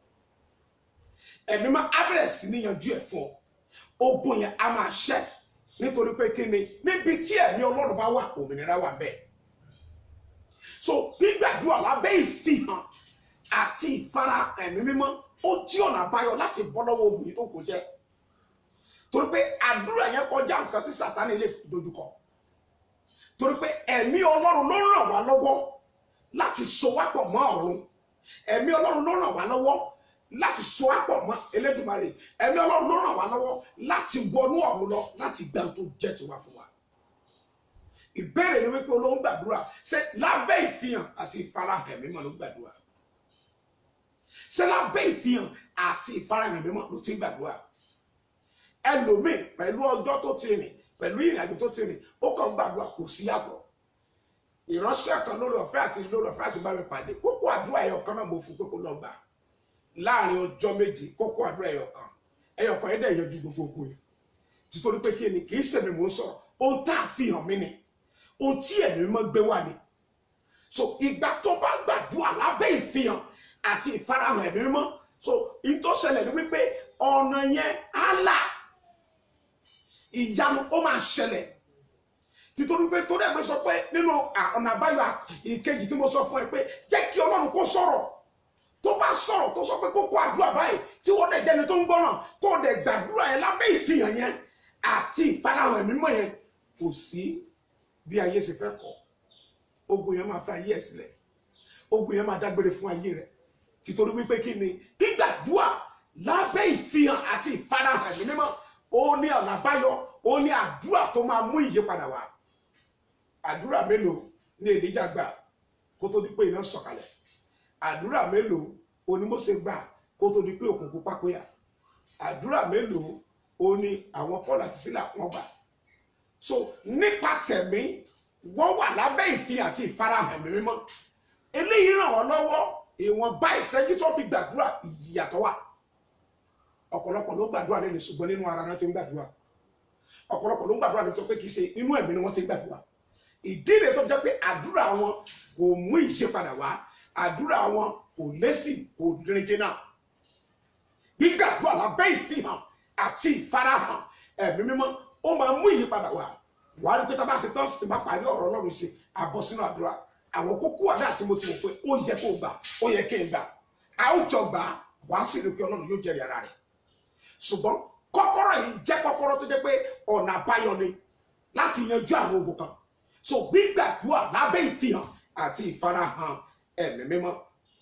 ẹ̀mí mímọ́ á bẹ̀rẹ̀ sí ní yanjú ẹ̀ fún ọ. ogun yẹn á máa ṣẹ́ nítorí pé kí ni níbi tí ẹ̀mí Ọlọ́run bá wà òmìnira wà bẹ́ẹ̀. So gbígbàdúrà lábẹ́ ìfihàn àti ìfara ẹ̀mí mímọ́ ó jí ọ̀nà àbáyọ láti bọ́ lọ́wọ́ ogun yìí tó kò jẹ́. torí pé àdúrà yẹn kọjá nǹkan tí Sátánì lè dojúkọ. torí pé ẹ̀mí Ọlọ́run ló ràn wá lọ́wọ́ láti so wá pọ̀ mọ́ ọ̀run. ẹ̀mí Ọlọ́run ló ràn wá lọ́wọ́ láti so wá pọ̀ mọ́ Elédùmarè. ẹ̀mí Ọlọ́run ló ràn wá lọ́wọ́ láti wọnú ọ̀run lọ láti gbà tó jẹ́ tiwa fún wa. ìbéèrè ni wípé olóhùn gbàdúrà ṣé lábẹ́ ìfihàn àti ìfarahàn ẹ̀mí mímọ́ ló gbàdúrà? ṣé lábẹ́ ìfihàn àti ìfarahàn ẹ̀mí mímọ́ ló ti gbàdúrà? ẹlòmíì pẹ̀lú ọjọ́ tó ti rìn pẹ̀lú ìrìnàjò tó ti rìn ó kàn gbàdúrà kò sí yàtọ̀. ìránṣẹ́ kan lórí ọ̀fẹ́ àti bá mi pàdé kókó àdúrà ẹyọ kan náà mo fún pé kó lọ gbà láàrin ọjọ́ méjì kókó àdúrà ẹyọ kan yẹn dẹ̀ yanjú gbogbo ogun yìí. títorí pé kí ni kì í ṣèmi mò ń sọ̀rọ̀ ohun tá a fi hàn mí ni ohun tí ẹ̀mí mímọ́ gbé wá ni. So ìgbà tó bá gbàdúrà lábẹ́ ìfihàn àti ìfarahàn ẹ̀mí mímọ́ so in tó ṣẹlẹ̀ ní wípé ọ̀nà yẹn á là ìyanu ó máa ṣẹlẹ̀. títorí pé torí ẹ̀mí sọ pé nínú ọ̀nà àbáyọ ìkejì tí mo sọ fún ẹ pé jẹ́ kí Ọlọ́run kó sọ̀rọ̀. tó bá sọ̀rọ̀ tó sọ pé kó kó àdúrà báyìí tí wọ́n dẹ̀ jẹ́ni tó ń gbọ́ràn tó dẹ̀ gbàdúrà yẹn lábẹ́ ìfihàn yẹn àti ìfarahàn ẹ̀mí mímọ́ yẹn kò sí bí ayé ṣe fẹ́ kọ́. ogun yẹn máa fẹ́ ayé ẹ̀ sílẹ̀. ogun yẹn máa dágbére fún ayé rẹ̀. títorí wípé kí ni gbígbàdúrà lábẹ́ ìfihàn àti ìfarahàn ẹ̀mí mímọ́ ó ní ọ̀nà àbáyọ ó ní àdúrà tó máa mú ìyípadà wá. àdúrà mélòó ni Èlíjà gbà kó tó di pé iná sọ̀kalẹ̀? àdúrà mélòó ni Mósè gbà kó tó di pé òkun pupa péyà? àdúrà mélòó ni àwọn Pọ́ọ̀lù àti Sílà wọ́n gbà? So nípa tẹ̀mí wọ́n wà lábẹ́ ìfihàn àti ìfarahàn ẹ̀mí mímọ́. eléyìí ràn wọ́n lọ́wọ́ ìwọ̀nba ìṣẹ́jú tó fi gbàdúrà ìyàtọ̀ wà. ọ̀pọ̀lọpọ̀ ló gbàdúrà lẹ́nu ṣùgbọ́n nínú ara náà ti ń gbàdúrà. ọ̀pọ̀lọpọ̀ ló ń gbàdúrà lẹ́nu sọ pé kì í ṣe inú ẹ̀mí ni wọ́n ti ń gbàdúrà. ìdí rẹ̀ tó fi jẹ́ pé àdúrà wọn kò mú ìṣípadà wá. àdúrà wọn kò lésì kò rìnrìn náà. gbígbàdúrà lábẹ́ ìfihàn àti ìfarahàn ẹ̀mí mímọ́ ó máa mú ìyípadà wá. wà á rí pé tá a bá ṣe tán sí ti bá parí ọ̀rọ̀ Ọlọ́run ṣe àbọ̀ sínú àdúrà. àwọn kókó àdá tí mo ti wò pé ó yẹ kó gbà ó yẹ kí n gbà a ó jọ gbà wá sí rí pé Ọlọ́run yóò jẹ́rìí ara rẹ̀. ṣùgbọ́n kọ́kọ́rọ́ yìí jẹ́ kọ́kọ́rọ́ tó jẹ́ pé ọ̀nà àbáyọ ni láti yanjú àwọn ogun kan. So gbígbàdúrà lábẹ́ ìfihàn àti ìfarahàn ẹ̀mí mímọ́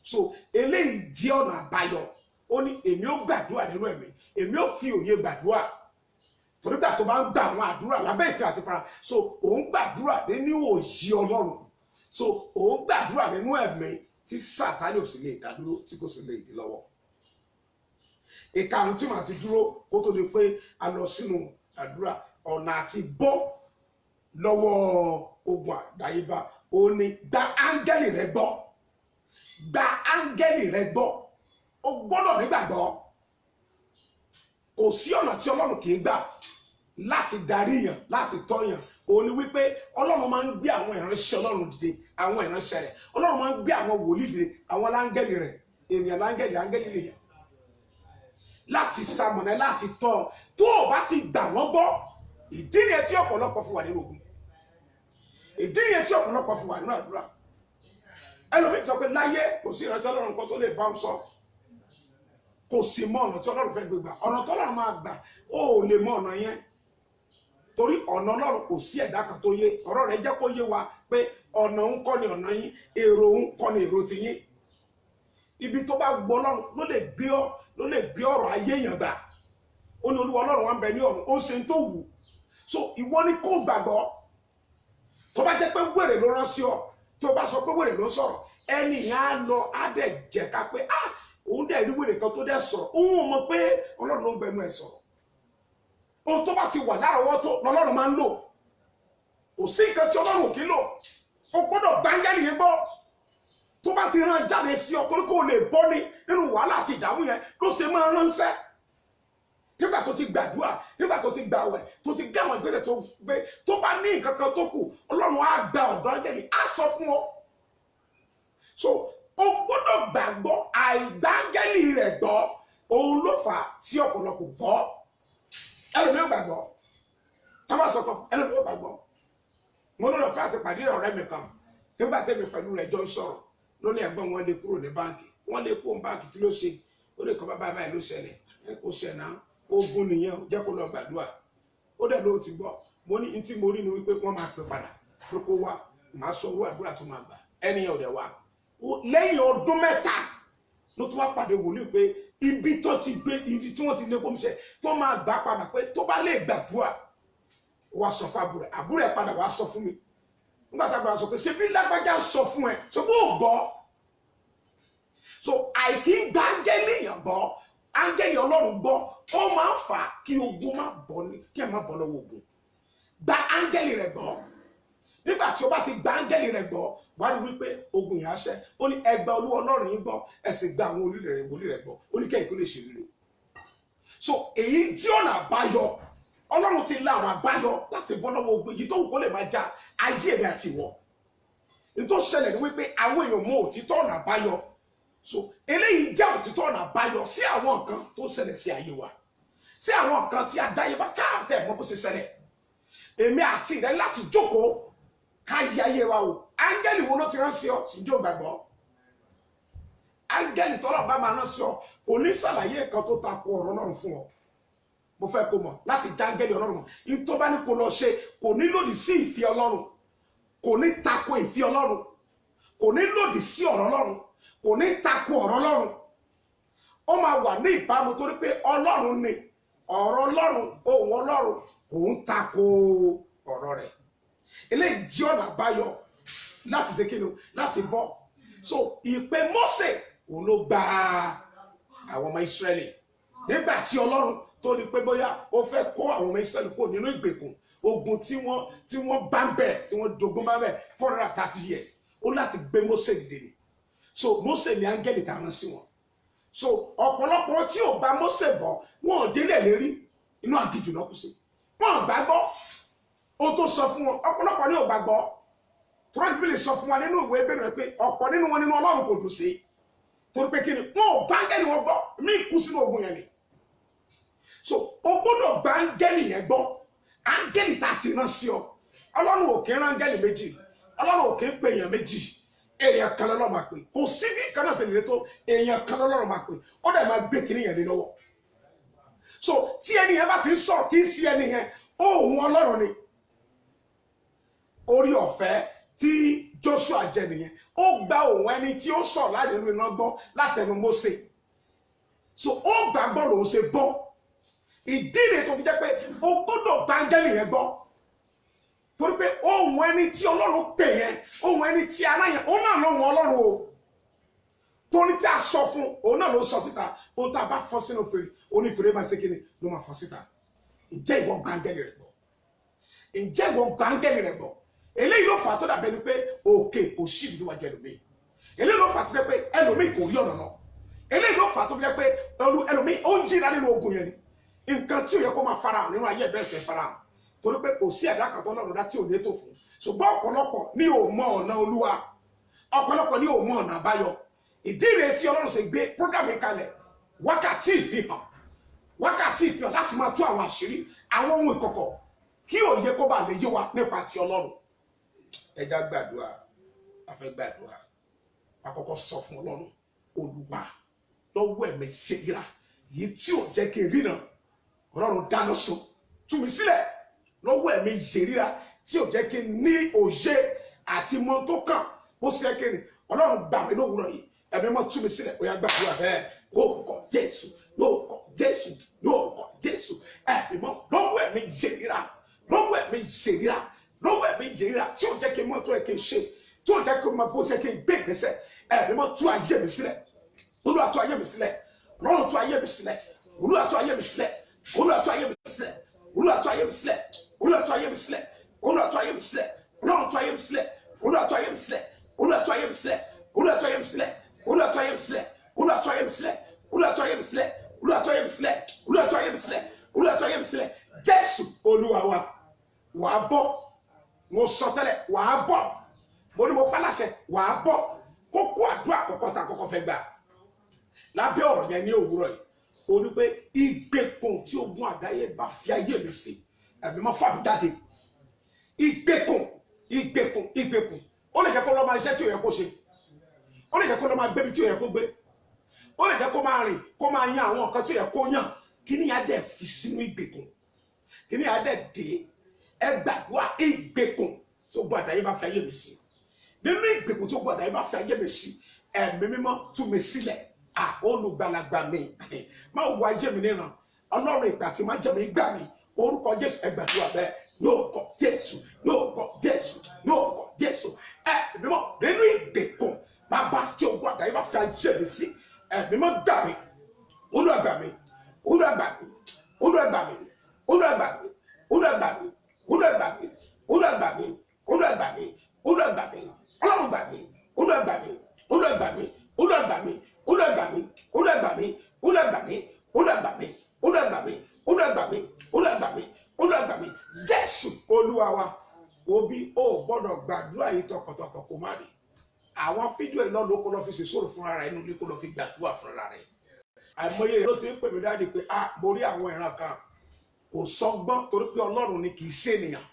so eléyìí jẹ́ ọ̀nà àbáyọ. ó ní èmi ó gbàdúrà nínú ẹ̀mí èmi ó fi òye gbàdúrà. torí gbà tó bá ń gba àwọn àdúrà lábẹ́ ìfẹ́ àti ìfarahàn so òun gbàdúrà nínú òye Ọlọ́run so òun gbàdúrà nínú ẹ̀mí tí Sátánì ò sì lè dádúró tí kò sì lè dí lọ́wọ́. ìkarùn tí màá ti dúró kó tó di pé a lọ sínú àdúrà ọ̀nà àti bọ́ lọ́wọ́ ogun àdáyébá ó ní gba áńgẹ́lì rẹ gbọ́. gba áńgẹ́lì rẹ gbọ́. o gbọ́dọ̀ nígbàgbọ́. kò sí ọ̀nà tí Ọlọ́run kì í gbà láti darí yàn láti tọ́ yàn. ó ní wípé Ọlọ́run máa ń gbé àwọn ìránṣẹ́ Ọlọ́run dìde àwọn ìránṣẹ́ rẹ̀. Ọlọ́run máa ń gbé àwọn wòlíì dìde àwọn láńgẹ́lì rẹ̀ ènìyàn láńgẹ́lì áńgẹ́lì lè yàn láti ṣamọ̀nà láti tọ́ tó o bá ti gbà wọ́n gbọ́. ìdí nìyẹn tí ọ̀pọ̀lọpọ̀ fi wà nínú ogun. ìdí nìyẹn tí ọ̀pọ̀lọpọ̀ fi wà nínú àdúrà. ẹlòmíì sọ pé láyé kò sí ìránṣẹ́ Ọlọ́run kan tó lè bá ń sọ. kò sí mọ ọ̀nà tí Ọlọ́run fẹ́ gbé gbà ọ̀nà tí Ọlọ́run máa gbà ó lè mọ ọ̀nà yẹn. torí ọ̀nà Ọlọ́run kò sí ẹ̀dá kan tó yé ọ̀rọ̀ rẹ̀ jẹ́ kó yé wa pé ọ̀nà ń kọ́ ni ọ̀nà yín èrò ń kọ́ ni èrò ti yín. ibi tó bá gbọ́ Ọlọ́run ló lè gbé ọ̀rọ̀ ayé yàn gbà. ó ní Olúwa Ọlọ́run wa ń bẹ ní ọ̀run ó ń ṣe tó wù. so ìwọ ni kó gbàgbọ́. tó bá jẹ́ pé wèrè ló rán sí ọ tó bá sọ pé wèrè ló sọ̀rọ̀ ẹni yẹn á lọ á dẹ̀ jẹ́ ká pé òun dẹ̀ rí wèrè kan tó dẹ̀ sọ̀rọ̀ òun ò mọ̀ pé Ọlọ́run ló ń bẹnu ẹ̀ sọ̀rọ̀. ohun tó bá ti wà lárọ̀ọ́wọ́tó lọ́lọ́run máa ń lò. kò sí nǹkan tí Ọlọ́run ò kí lò. o gbọ́dọ̀ gbáńgẹ́lì yẹn gbọ́. tó bá ti rán jáde sí ọ torí kó lè bọ́ ní nínú wàhálà àti ìdààmú yẹn ló ṣe máa ránṣẹ́. Nígbà tó ti gbàdúrà, nígbà tó ti gbàwẹ̀, tó ti gbé àwọn ìgbésẹ̀ tó gbé, tó bá ní nǹkan kan tó kù, Ọlọ́run á gba ọ̀dọ̀ áńgẹ́lì, á sọ fún ọ. So o gbọ́dọ̀ gbàgbọ́, àìgbà áńgẹ́lì rẹ̀ gbọ́ òun ló fà á tí ọ̀pọ̀lọpọ̀ gbọ́. Ẹlòmíràn gbàgbọ́, tá bá sọ kan fún ẹlòmíràn gbàgbọ́. Mo lọ́dọ̀ fẹ́ àti pàdé ọ̀rẹ́ mi kan nígbà tẹ́mi pẹ̀lú rẹ̀ jọ ń sọ̀rọ̀ lónìí ẹ̀gbọ́n wọn lè kúrò ní báńkì, wọ́n lè kó báńkì, kí ló ṣe? Ó lè kọ́ bábá báyìí ló ṣẹlẹ̀, kó ṣẹ̀ náà, ogun nìyẹn, jẹ́ kó lọ gbàdúrà. Ó dẹ̀ ló ti gbọ́, mo ní tí mo rí ni wípé wọ́n máa pè padà pé kó wá, màá sọ orú àdúrà tó máa gbà, ẹnìyẹn ò dẹ̀ wá. Lẹ́yìn ọdún mẹ́ta ló tún wá pàdé wòlíì pé ibi tó ti gbé, ibi tí wọ́n ti lé kómìṣẹ́ tó máa gbà padà pé tó bá lè gbàdúrà wá sọ fún àbúrò ẹ̀ padà wá sọ fún mi. Nígbà tá a gbà sọ pé ṣé bí lágbájá sọ fún ẹ sọ pé ò gbọ́. So àìkí gba áńgẹ́lì èèyàn gbọ́, áńgẹ́lì Ọlọ́run gbọ́, ó máa ń fà á kí ogun má bọ́ ní, kí ẹ má bọ́ lọ́wọ́ ogun. Gba áńgẹ́lì rẹ̀ gbọ́. Nígbà tí o bá ti gba áńgẹ́lì rẹ̀ gbọ́, wàá rí wípé ogun yẹn á ṣẹ́. Ó ní ẹ gba Olúwa Ọlọ́run yín gbọ́, ẹ sì gba àwọn wòlíì rẹ̀ gbọ́. Ó ní kẹ́yìn kó lè ṣe rere. So èyí tí ọ̀nà àbáyọ, Ọlọ́run ti la àwọn àbáyọ láti bọ́ lọ́wọ́ ogun yìí tó wù kó lè máa já ayé mi àti ìwọ. Ní tó ṣẹlẹ̀ ní wípé àwọn èèyàn mọ òtítọ́ ọ̀nà àbáyọ. So eléyìí jẹ́ òtítọ́ ọ̀nà àbáyọ sí àwọn nǹkan tó ṣẹlẹ̀ sí ayé wa, sí àwọn nǹkan tí adáyébá káàtẹ̀ mọ́ bó ṣe ṣẹlẹ̀. Èmi àti rẹ láti jókòó ká yí ayé wa wò. Áńgẹ́lì wo ló ti rán sí ọ tí jó gbàgbọ́? Áńgẹ́lì tọ́lọ̀ bá máa rán sí ọ kò ní ṣàlàyé nǹkan tó tako ọ̀rọ̀ Ọlọ́run fún ọ. Mo fẹ́ kó mọ̀ láti dá áńgẹ́lì Ọlọ́run mọ̀. In tó bá ní kó lọ ṣe kò ní lòdì sí ìfẹ́ Ọlọ́run, kò ní tako ìfẹ́ Ọlọ́run, kò ní lòdì sí ọ̀rọ̀ Ọlọ́run, kò ní tako ọ̀rọ̀ Ọlọ́run. Ó máa wà ní ìbámu torí pé Ọlọ́run ni ọ̀rọ̀ Ọlọ́run, ohùn Ọlọ́run kò ń tako ọ̀rọ̀ rẹ̀. Eléyìí jí ọ̀nà àbáyọ láti ṣe kíni, láti bọ́. So ìpè Mósè òun ló gba àwọn ọmọ Ísírẹ́lì nígbà tí Ọlọ́run tó ní pé bóyá ó fẹ́ kó àwọn ọmọ Ísírẹ́lì kó nínú ìgbèkùn ogun tí wọ́n bá ń bẹ̀, tí wọ́n dogun bá ń bẹ̀ 430 years. Ó láti gbé Mósè dìde ni. So Mósè ni áńgẹ́lì tá a rán sí wọn. So ọ̀pọ̀lọpọ̀ tí ò bá Mósè bọ̀ wọn ò délẹ̀ lérí, inú àgìjù náà kù sí. Wọn ò gbàgbọ́ ó tó sọ fún wọn, ọ̀pọ̀lọpọ̀ ní ò gbàgbọ́. Tọ́lá Bíbélì sọ fún wa nínú ìwé Hébérù pé ọ̀pọ̀ nínú wọn nínú Ọlọ́run kò dùn sí. Torí pé kí ni wọn ò bá áńgẹ́lì wọn gbọ́, mí kú sínú ogun yẹn ni. So o gbọ́dọ̀ gba áńgẹ́lì yẹn gbọ́, áńgẹ́lì tá a ti rán sí ọ. Ọlọ́run ò kí ń rán áńgẹ́lì méjì, Ọlọ́run ò kí ń pe èèyàn méjì, èèyàn kan lọ́lọ́run máa pè. Kò sí bí kan náà ṣe lè tó, èèyàn kan lọ́lọ́run máa pè. Ó dẹ̀ máa gbé kinní yẹn lé lọ́wọ́. So tí ẹni yẹn bá ti ń sọ̀rọ̀ kì í sí ẹni yẹn, ohùn Ọlọ́run ni. Orí ọ̀fẹ́ tí Joshua jẹ nìyẹn, ó gba ohùn ẹni tí ó sọ̀ láti inú iná gbọ́ látẹnu Mósè. So ó gbàgbọ́ lòun ṣe bọ́. Ìdí rẹ̀ tó fi jẹ́ pé o gbọ́dọ̀ bá áńgẹ́lì yẹn gbọ́. Torí pé ohùn ẹni tí Ọlọ́run pè yẹn, ohùn ẹni tí ará yẹn, òun náà lóhùn Ọlọ́run o. Torí tí a sọ fún, òun náà ló sọ síta. Ohun tá a bá fọ́ sínú fèrè, onífèrè máa ṣe kíni ló máa fọ́ síta. Ǹjẹ́ ìwọ gba áńgẹ́lì rẹ̀ gbọ́? Ǹjẹ́ ìwọ gba áńgẹ́lì rẹ̀ gbọ́? Eléyìí ló fà á tó dàbẹ́ ni pé òkè kò sí ìlú wájú ẹlòmíì. Eléyìí ló fà á tó jẹ́ pé ẹlòmíì kò rí ọ̀nà lọ. Eléyìí ló fà á tó jẹ́ pé ẹlòmíì ó ń yíra nínú ogun yẹn ni. Nǹkan tí ò yẹ kó máa farahàn nínú ayé bẹ́ẹ̀ sì farahàn. Torí pé kò sí ẹ̀dá kan tó Ọlọ́run dá tí ò ní ètò fún. Ṣùgbọ́n ọ̀pọ̀lọpọ̀ ni ò mọ ọ̀nà Olúwa. Ọ̀pọ̀lọpọ̀ ni ò mọ ọ̀nà àbáyọ. Ìdí rẹ̀ tí Ọlọ́run ṣe gbé program kalẹ̀ wákàtí ìfihàn láti máa tú àwọn àṣírí, àwọn ohun ìkọ̀kọ̀ kí òye kó bá lè yé wa nípa ti Ọlọ́run. Ẹ já gbàdúrà, a fẹ́ gbàdúrà. Àkọ́kọ́ sọ fún Ọlọ́run, Olúwa lọ́wọ́ ẹ̀mí ṣèyíra yìí tí ò jẹ́ kí n ríran. Ọlọ́run dáná sun, tú mi sílẹ̀ lọ́wọ́ ẹ̀mí ìṣèríra tí ò jẹ́ kí n ní òye àti mọ tó kàn bó ṣe kí ni. Ọlọ́run gbà mí lówùúrọ̀ yìí, ẹ̀mí mọ́ tú mi sílẹ̀, ó yá gbàdúrà bẹ́ẹ̀. Lórúkọ Jésù, lórúkọ Jésù, lórúkọ Jésù, ẹ̀mí mọ́ lọ́wọ́ ẹ̀mí ìṣèríra, lọ́wọ́ ẹ̀mí ìṣèríra, lọ́wọ́ ẹ̀mí ìṣèríra tí ò jẹ́ kí n mọ̀ tó yẹ kí n ṣe, tí ò jẹ́ kí n mọ̀ bó ṣe kí n gbé ìgbésẹ̀. Ẹ̀mí mọ́ tú ayé mi sílẹ̀, Olúwa tú ayé mi sílẹ̀, Ọlọ́run tú ayé mi sílẹ̀, Olúwa tú ayé mi sílẹ̀, Olúwa tú ayé mi sílẹ̀, Olúwa tú ayé mi sílẹ̀, Olúwa tú ayé mi sílẹ̀, Olúwa tú ayé mi sílẹ̀, Ọlọ́run tú ayé mi sílẹ̀, Olúwa tú ayé mi sílẹ̀, Olúwa tú ayé mi sílẹ̀, Olúwa tú ayé mi sílẹ̀, Olúwa tú ayé mi sílẹ̀, Olúwa tú ayé mi sílẹ̀, Olúwa tú ayé mi sílẹ̀, Olúwa tú ayé mi sílẹ̀, Olúwa tú ayé mi sílẹ̀, Olúwa tú ayé mi sílẹ̀. Jésù Olúwa wa, wàá bọ́. Mo sọ tẹ́lẹ̀, wàá bọ́. Mo ní mo pa láṣẹ, wàá bọ́. Kókó àdúrà àkọ́kọ́ tá àkọ́kọ́ fẹ́ gbà lábẹ́ ọ̀rọ̀ yẹn ní òwúrọ̀ yìí. Ó ní pé ìgbèkùn tí ogun àdáyébá fi ayé mi sí, ẹ̀mí máa fà mí jáde. Ìgbèkùn. Ó lè jẹ́ kó lọ máa iṣẹ́ tí ò yẹ kó ṣe. Ó lè jẹ́ kó lọ máa gbébi tí ò yẹ kó gbé. Ó lè jẹ́ kó máa rìn, kó máa yan àwọn nǹkan tí ò yẹ kó yàn. Kí ni a dẹ̀ fi sínú ìgbèkùn? Kí ni a dẹ̀ dé? Ẹ gbàdúrà ìgbèkùn tí ogun àdáyébá fi ayé mi sí. Nínú ìgbèkùn tí ogun àdáyébá fi ayé mi sí, ẹ̀mí mímọ́ tú mi sílẹ̀. Olùgbàlagbà mi, má wọ ayé mi níran. Ọlọ́run ìgbà tí má jẹ́ mi gbà mí. Orúkọ Jésù, ẹ gbàdúrà bẹ́ẹ̀. Lórúkọ Jésù, lórúkọ Jésù, lórúkọ Jésù. Ẹ̀mí mímọ́ nínú ìgbèkùn bàbá tí ogun àdáyébá fi ayé mi sí, ẹ̀mí mímọ́ gbà mí. Olúwa gbà mí, Olúwa gbà mí, Olúwa gbà mí, Olúwa gbà mí, Olúwa gbà mí, Olúwa gbà mí, Olúwa gbà mí, Olúwa gbà mí, Olúwa gbà mí, Ọlọ́run gbà mí, Olúwa gbà mí, Olúwa gbà mí, Olúwa gbà mí, Olúwa gbà mí, Olúwa gbà mí, Olúwa gbà mí, Olúwa gbà mí, Olúwa gbà mí, Olúwa gbà mí, Olúwa gbà mí, Olúwa gbà mí. Jésù Olúwa wa, òbí ó gbọ́dọ̀ gbàdúrà yìí tọkàntọkàn kó má rí. Àwọn fídíò yìí lọ́ọ́ ló kó lọ́ fi ṣe sóòrò fúnra rẹ̀, inú ilé kó lọ́ fi gbàdúrà fúnra rẹ̀. Àìmọye ló ti ń pè mí dáàdi pé mo rí àwọn ìran kan kò sọgbọ́n torí pé Ọlọ́run ni kì í ṣe ènìyàn.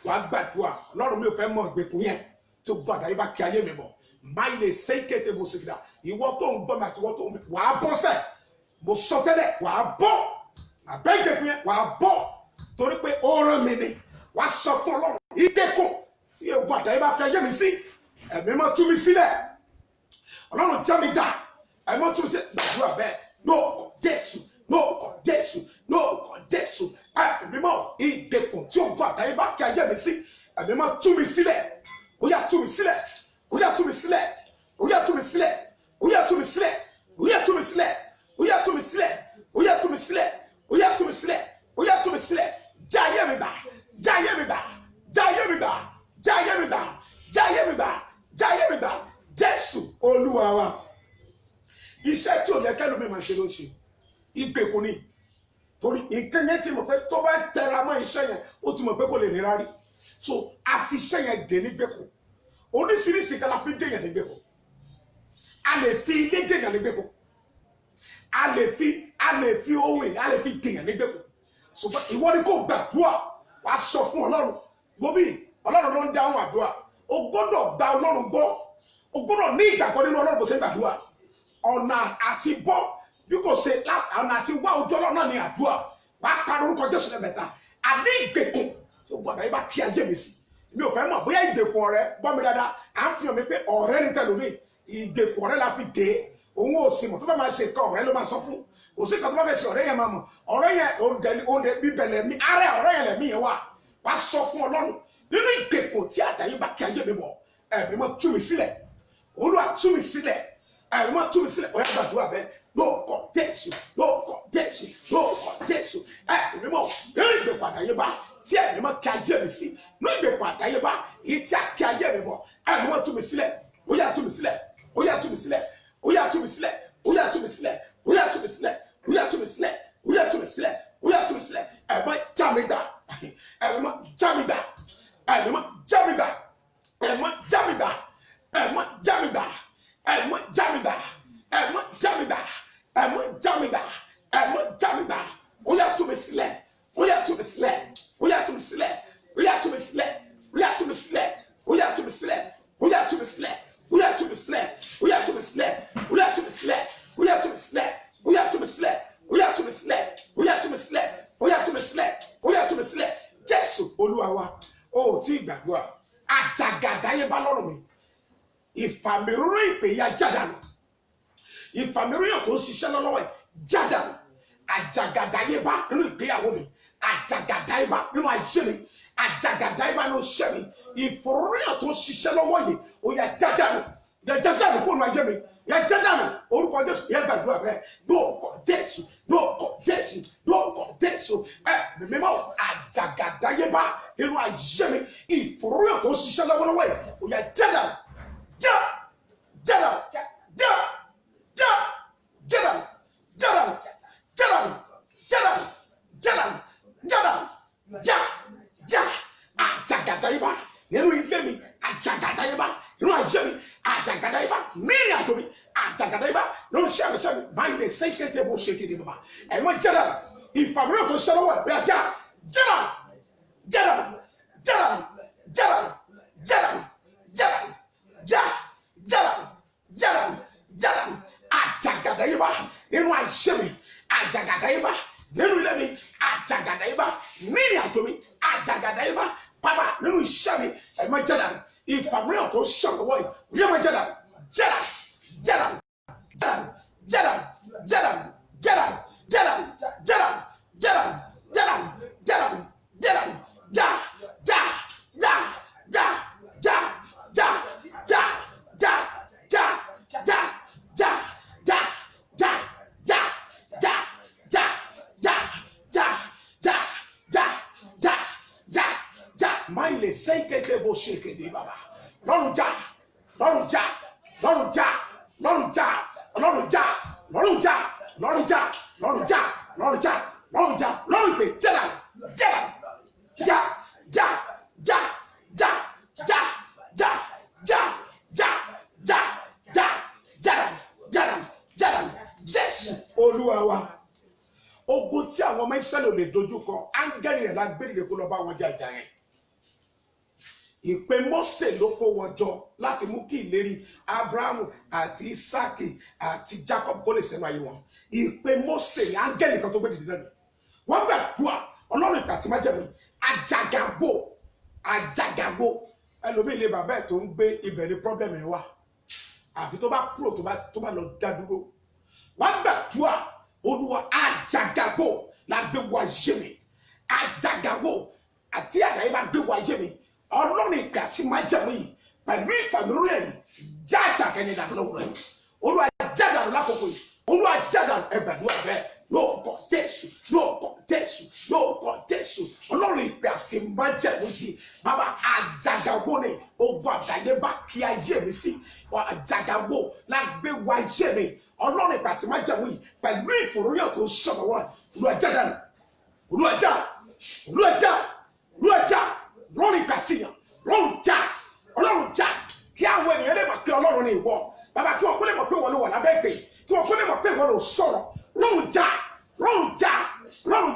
Wàá gbàdúrà, Ọlọ́run mi ò fẹ́ mọ ìgbèkùn yẹn tó gbàdá yìí bá kí ayé mi bọ̀. Máì lè ṣe kété mo sì gbà, ìwọ tó ń gbọ́ mi àti ìwọ tó ń mi, wàá bọ́ sẹ̀. Mo sọ tẹ́lẹ̀, wàá bọ́. Àbẹ́ ìgbèkùn yẹn, wàá bọ́. Torí pé ó rán mi ni. Wàá sọ fún Ọlọ́run, ìgbèkùn tí ogun àdáyébá bá fi ayé mi sí, ẹ̀mí mọ́ tú mi sílẹ̀. Ọlọ́run já mi gbà, ẹ̀mí mọ́ tú mi sílẹ̀. Gbàdúrà bẹ́ẹ̀, lórúkọ Jésù, lórúkọ Jésù, lórúkọ Jésù. Ẹ̀mí mọ́ ìgbèkùn tí ogun àdáyébá bá fi ayé mi sí, ẹ̀mí mọ́ tú mi sílẹ̀. Ó yá tú mi sílẹ̀. Ó yá tú mi sílẹ̀. Ó yá tú mi sílẹ̀. Ó yá tú mi sílẹ̀. Ó yá tú mi sílẹ̀. Ó yá tú mi sílẹ̀. Ó yá tú mi sílẹ̀. Ó yá tú mi sílẹ̀. Ó yá tú mi sílẹ̀. Já ayé mi gbà. Já ayé mi gbà. Já ayé mi gbà. Já ayé mi gbà. Já ayé mi gbà. Já ayé mi gbà. Jésù Olúwa wa. Iṣẹ́ tí ò yẹ kẹ́lómi máa ṣe ló ṣe. Ìgbèkùn ni. Torí nǹkan yẹn ti mọ̀ pé tó bá tẹra mọ́ iṣẹ́ yẹn, ó ti mọ̀ pé kò lè ní rárí. So àfiṣẹ́ yẹn dè ní gbèkùn. Oríṣiríṣi kan la fi dèyàn ní gbèkùn. A lè fi ilé dèyàn ní gbèkùn. A lè fi ohun a lè fi dèyàn ní gbèkùn. Ṣùgbọ́n ìwọ ni kò gbàdúrà, wàá sọ fún Ọlọ́run. Gbóbi Ọlọ́run ló ń dáhùn àdúrà. O gbọ́dọ̀ gba Ọlọ́run gbọ́. O gbọ́dọ̀ ní ìgbàgbọ́ nínú Ọlọ́run bó ṣe ń gbàdúrà. Ọ̀nà àti bọ́ bí kò ṣe ọ̀nà àti wá ojú Ọlọ́run náà ní àdúrà. Wàá parí orúkọ Jésù lẹ́mẹ̀ta. Àní ìgbèkùn tí o gbọ́dọ̀ yìí bá kí ajé mi sí. Mi ò fẹ́ mọ̀ bóyá ìgbèkùn ọ̀rẹ́ gbọ́ mi dáadáa. À ń fi hàn mí pé ọ̀rẹ́ ni tẹ̀lómi. Ìgbèkùn ọ̀rẹ́ la fi dé. Òun ò sì mọ̀ tó bá máa ṣe nǹkan ọ̀rẹ́ ló máa sọ fún. Kò sí nǹkan tó bá fẹ́ ṣe ọ̀rẹ́ yẹn máa mọ̀. Ọ̀rẹ́ yẹn òǹdẹ bíbẹ̀lẹ̀ mi. Ààrẹ ọ̀rẹ́ yẹn lẹ̀mí yẹn wà. Wàá sọ fún Ọlọ́run. Nínú ìgbèkùn tí àdáyébá kí ajé mi bọ̀, ẹ̀mí mọ́ tú mi sílẹ̀. Olúwa tú mi sílẹ̀. Ẹ̀mí mọ́ tú mi sílẹ̀. Ó yá gbàdúrà bẹ́ẹ̀. Lórúkọ Jésù, lórúkọ Jésù, lórúkọ Jésù. Ẹ̀mí mọ́ nínú ìgbèkùn àdáyébá tí ẹ̀mí mọ́ kí ajé mi sí. Nínú ìgbèkùn àdáyébá yìí tí a kí ajé mi bọ̀, ẹ̀mí mọ́ tú mi sílẹ̀. Ó yá tú mi sílẹ̀. Ó yá tú mi sílẹ̀. Ó yá tú mi sílẹ̀. Ó yá tú mi sílẹ̀. Ó yá tú mi sílẹ̀. Ó yá tú mi sílẹ̀. Ó yá tú mi sílẹ̀. Ó yá tú mi sílẹ̀. Ẹ̀mí já mi gbà. Ẹ̀mí já mi gbà. Ẹ̀mí já mi gbà. Ẹ̀mí já mi gbà. Ẹ̀mí já mi gbà. Ẹ̀mí já mi gbà. Ẹ̀mí já mi gbà. Ẹ̀mí já mi gbà. Ẹ̀mí já mi gbà. Ó yá tú mi sílẹ̀. Ó yá tú mi sílẹ̀. Ó yá tú mi sílẹ̀. Ó yá tú mi sílẹ̀. Ó yá tú mi sílẹ̀. Ó yá tú mi sílẹ̀. Ó yá tú mi sílẹ̀. Ó yá tú mi sílẹ̀. Ó yá tú mi sílẹ̀. Ó yá tú mi sílẹ̀. Ó yá tú mi sílẹ̀. Ó yá tú mi sílẹ̀. Ó yá tú mi sílẹ̀. Ó yá tú mi sílẹ̀. Ó yá tú mi sílẹ̀. Ó yá tú mi sílẹ̀. Jésù Olúwa wa. O tí gbàdúrà. Àjàgàdáyébá lọ́rùn mi. Ìfàmìrúrú ìpè ya jádànù. Ìfàmìrúrú yàn tó ń ṣiṣẹ́ lọ́wọ́ ẹ̀ jádànù. Àjàgàdáyébá nínú ìgbéyàwó mi. Àjàgàdáyébá nínú ayé mi. Àjàgàdáyébá nínú iṣẹ́ mi. Ìfòrúrú yàn tó ń ṣiṣẹ́ lọ́wọ́ yìí. Ó yá jádànù. Yá jádànù kó nu ayé mi. Yá jádànù. Orúkọ Jésù yẹ gbàdúrà bẹ́ẹ̀. Lórúkọ Jésù. Lórúkọ Jésù. Lórúkọ Jésù. Mímọ́ àjàgàdáyébá nínú ayé mi. Ìfòrúrú yàn tó ń ṣiṣẹ́ lọ́wọ́lọ́wọ́ yìí. Ó yá jádànù. Já Jadam, Jadam, Jadam, Jadam, Jadam, Jadam, Jadam, Jadam, Jadam, Ajagadaiba, nínú ilé mi, Ajagadaiba, nínú ayé mi, Ajagadaiba, nínú àjò mi, Ajagadaiba, nínú iṣẹ́ mi, máa ń lè ṣe kété bó ṣe kéde bàbá. Ẹ mọ Jadam, ìfàmìlẹ̀ tó ṣẹlẹ̀ wọ̀ ẹ̀ Jadam, Jadam, Jadam, Jadam, Jadam, Jadam, Jadam, Ajagadaiba, nínú ayé mi, Ajagadaiba, nínú ilé mi, Ajagadaiba, nínú àjò mi, Ajagadaiba, Papa, nínú iṣẹ́ mi, ẹ mọ Jadam, ìfàmìlẹ̀ tó ṣẹlẹ̀ wọ̀ ẹ̀ mọ Jadam, Jadam, Jadam, Jadam, Jadam, Jadam, Jadam, Jadam, Jadam, Jadam, Jadam, Jadam, Jadam, Maile senkete bo shekede baba. Lọ́run jà, Lọ́run jà, Lọ́run jà, Lọ́run jà, Lọ́run jà, Lọ́run jà, Lọ́run jà, Lọ́run jà, Lọ́run jà, Lọ́run jà, Lọ́run pé Jadam, Jadam, ja, ja, ja, ja, ja, ja, ja, ja, ja, ja, Jadam, Jadam, Jadam, Jésù Olúwa wa. Ogun tí àwọn ọmọ Ísírẹ́lì ò lè dojú kọ, áńgẹ́lì rẹ̀ la gbé dìde kó lọ bá wọn jà ìjà yẹn. Ìpè Mósè ló kó wọn jọ láti mú kí ìlérí Ábúráhámù àti Ísákì àti Jákọ́bù kó lè ṣẹ nínú ayé wọn. Ìpè Mósè ní áńgẹ́lì kan tó gbé dìde náà ni. Wọ́n gbàdúrà Ọlọ́run ìpè àti májẹ̀mú àjàgàbò ẹlòmíì ilé bàbá ẹ̀ tó ń gbé ibẹ̀ ní pọ́blẹ́mù ẹ̀ wà. Àfi tó bá kúrò tó bá lọ dá dúró. Wọ́n gbàdúrà Olúwa àjàgàbò la gbé wọ ayé mi. Àjàgàbò àti àdáyébá gbé wọ ayé mi. Ọlọ́run ìpè àti májẹ̀mú yìí pẹ̀lú ìfàmìlórí ẹ̀yìn já àjàgẹ́ni ìdàgbọ́ lọ́wọ́ rẹ̀. Olúwa jádàrú lákòókò yìí. Olúwa jádàrú ẹgbẹ̀dúrà bẹ́ẹ̀ lórúkọ Jésù, lórúkọ Jésù, lórúkọ Jésù. Ọlọ́run ìpè àti májẹ̀mú yìí bàbá àjàgàbò ni ogun àdáyébá kí ayé mi sí. Àjàgàbò lágbé wọ ayé mi. Ọlọ́run ìpè àti májẹ̀mú yìí pẹ̀lú ìfòròyìn tó sọ̀rọ̀ wọn. Olúwa jádàrú, Olúwa já, Olúwa já, Olúwa já. Lọ́run ìgbà tìyàn, Ọlọ́run já, kí àwọn ènìyàn lè mọ̀ pé Ọlọ́run ni ìwọ. Bàbá kí wọ́n kó lè mọ̀ pé ìwọ ló wà lábẹ́ ìpè, kí wọ́n kó lè mọ̀ pé ìwọ ló sọ̀rọ̀. Ọlọ́run já, Olúwa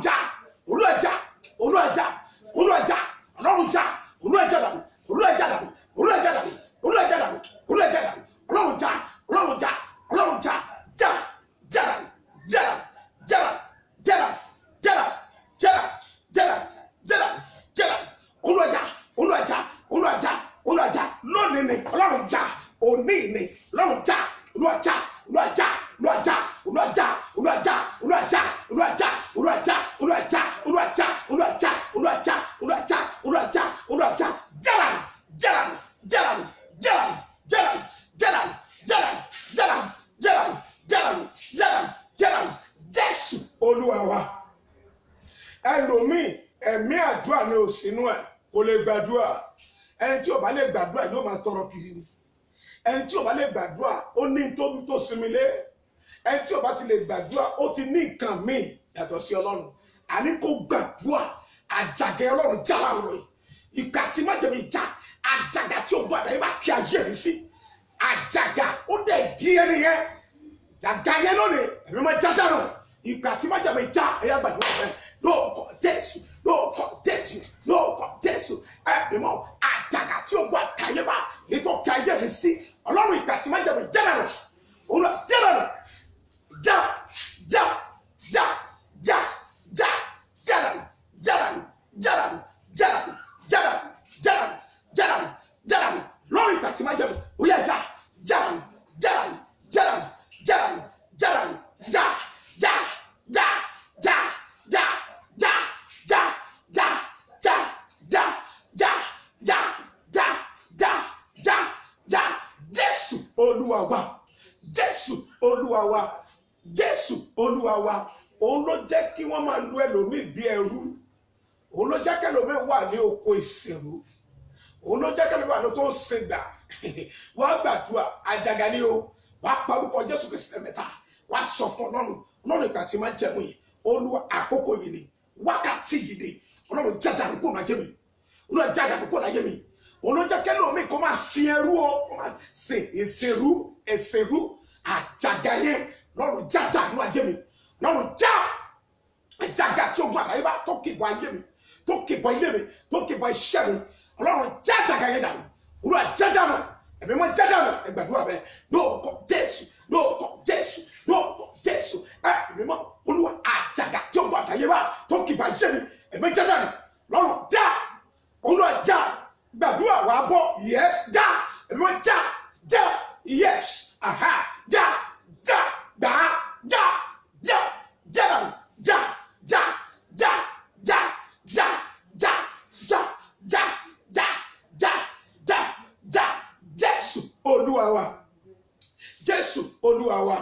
já, Olúwa já, Olúwa já, Ọlọ́run já, Olúwa já dànù, Olúwa já dànù, Olúwa já dànù, Olúwa já dànù, Olúwa já dànù, Ọlọ́run já, Ọlọ́run já, Ọlọ́run já, já dànù, já dànù, já dànù, já dànù, já dànù, já dànù, já dànù, já dànù, já dànù. Olúwa já, Olúwa já, Olúwa já, Olúwa já, lónìí ni Ọlọ́run já, òní ni Ọlọ́run já, Olúwa já, Olúwa já, Olúwa já, Olúwa já, Olúwa já, Olúwa já, Olúwa já, Olúwa já, Olúwa já, Olúwa já, Olúwa já, Olúwa já, Olúwa já, Olúwa já, Olúwa já, jádànù, jádànù, jádànù, jádànù, jádànù, jádànù, jádànù, jádànù, jádànù, jádànù, jádànù, Jésù Olúwa wa. Ẹlòmíì ẹ̀mí àdúrà ni ò sínú ẹ̀ kò lè gbàdúrà. Ẹni tí ò bá lè gbàdúrà yóò máa tọrọ kiri ni. Ẹni tí ò bá lè gbàdúrà ó ní tó sinmi lé. Ẹni tí ò bá ti lè gbàdúrà ó ti ní nǹkan míì yàtọ̀ sí Ọlọ́run. Àní kò gbàdúrà àjàgà Ọlọ́run já láwùrọ̀ yìí. Ìpè àti májẹ̀mú ìjà àjàgà tí òun àdáyé bá kí ayé mi sí. Àjàgà ó dẹ̀ di ẹni yẹn. Àjàgà yẹn lónìí ẹ̀mí máa já dànù. Ìpè àti májẹ̀mú ìjà ẹ̀yà gbàdúrà bẹ́ẹ̀ lórúkọ Jésù, lórúkọ Jésù, lórúkọ Jésù. Ẹ̀mọ́ àjàgà tí òun àdáyé bá ètò kí ayé mi sí. Ọlọ́run ìpè àti májẹ̀mú ìjà dànù. Olúwa já dànù. Já, já, já, já, já, já dànù, já dànù, já dànù, já dànù, já dànù, já dànù, já dànù, já dànù. Lọ́run ìpè àti májẹ̀mú ó yá já, já dànù, já dànù, já dànù, já dànù, já dànù, já, já, já, já, já, já, já, já, já, já, já, já, já, já, já, já. Jésù Olúwa wa, Jésù Olúwa wa, Jésù Olúwa wa. Òun ló jẹ́ kí wọ́n máa lu ẹlòmíì bí ẹrú. Òun ló jẹ́ kí ẹlòmíì wà ní oko ìsìnrú. Òun ló jẹ́ kí ẹlòmíì wà ní tó ń sìngbà. wàá gbàdúrà àjàgà ni o wàá pa orúkọ Jésù Kristi mẹ́ta wàá sọ fún Ọlọ́run ìgbà tí máa jẹun yìí Olúwa àkókò yìí ni wákàtí yìí ni Ọlọ́run jáde àdúgbò náà jẹ́ mi Olúwa jáde àdúgbò náà jẹ́ mi olójẹ́ kẹ́lẹ́ omi kó máa sin ẹrú o kó máa sin ìsìnrú àjàgà yẹn lọ́run jáde àdúgbò ayé mi lọ́run já àjàgà tí ogun àdáyébá tó kìbọ̀ ayé mi tó kìbọ̀ ilé mi tó kìbọ̀ iṣẹ́ mi Ọlọ́run já àjàgà yẹn dànù Olúwa já dànù ẹ̀mí mọ́ já dànù ẹgbàdúrà bẹ́ẹ̀ lórúkọ Jésù lórúkọ Jésù lórúkọ Jésù ẹ̀mí mọ́ Olúwa àjàgà tí ogun àdáyébá tó kìbọ̀ iṣẹ́ mi ẹ̀mí já dànù lọ́run já Olúwa já gbàdúrà wà bọ̀ yes já ẹ̀mí mọ́ já yes aha já gbà já dànù Jésù Olúwa wa Jésù Olúwa wa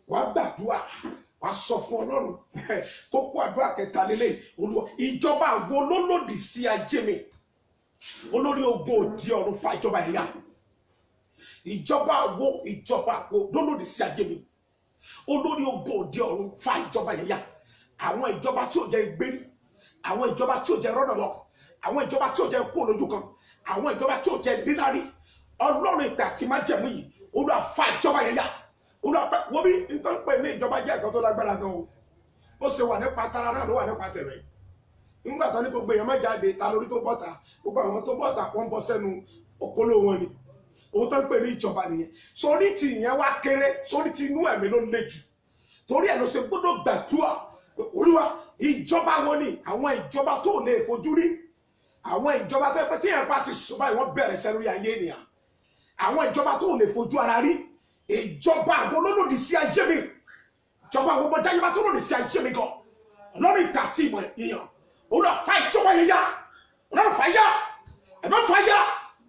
wàá gbàdúrà wàá sọ fún Ọlọ́run kókó àdúrà kẹta lélẹ̀ Olúwa ìjọba àwọn olólòdì sí ajé mi olórí ogun òdi ọ̀run fa ìjọba ẹ̀yà ìjọba àwọn olólòdì sí ajé mi olórí ogun òdi ọ̀run fa ìjọba ẹ̀yà àwọn ìjọba tí ò jẹ́ ìgbérí àwọn ìjọba tí ò jẹ́ rọ́nà lọ àwọn ìjọba tí ò jẹ́ kó lójú kan àwọn ìjọba tí ò jẹ́ níláárí Ọlọ́run ìpè àti májẹ̀mú yìí Olúwa fa ìjọba ẹ̀yà Olúwa fa wọ́n bí nǹkan pè ní ìjọba jẹ́ ẹ̀kan tó lágbára gan o ó ṣe wà nípa tara náà ló wà nípa tẹ̀rẹ̀ nígbà tó ní gbogbo èèyàn má jáde ta lórí tó bọ́ta gbogbo àwọn tó bọ́ta wọ́n bọ́ sẹ́nu òkóló wọn ni òun tó ń pè ní ìjọba nìyẹn sórí ti ìyẹn wá kéré sórí ti inú ẹ̀mí ló le jù torí ẹ̀ ló ṣe gbọ́dọ̀ gbàdúrà Olúwa ìjọba wọn ni àwọn ìjọba tó lè fojú rí àwọn ìjọba tó yẹ pé tí yẹn bá ti sùn báyìí wọ́n bẹ̀rẹ̀ sẹ́nu ayé ènìyàn àwọn ìjọba tó lè fojú ara rí ìjọba àwọn olólòdì sí ayé mi ìjọba àwọn ọmọdé ayé bá tó lòdì sí ayé mi gan Ọlọ́run ìgbà tí ìmọ̀ ìyàn Olúwa fa ìjọba yẹn yá Ọlọ́run fa yá ẹ̀mọ́ fa yá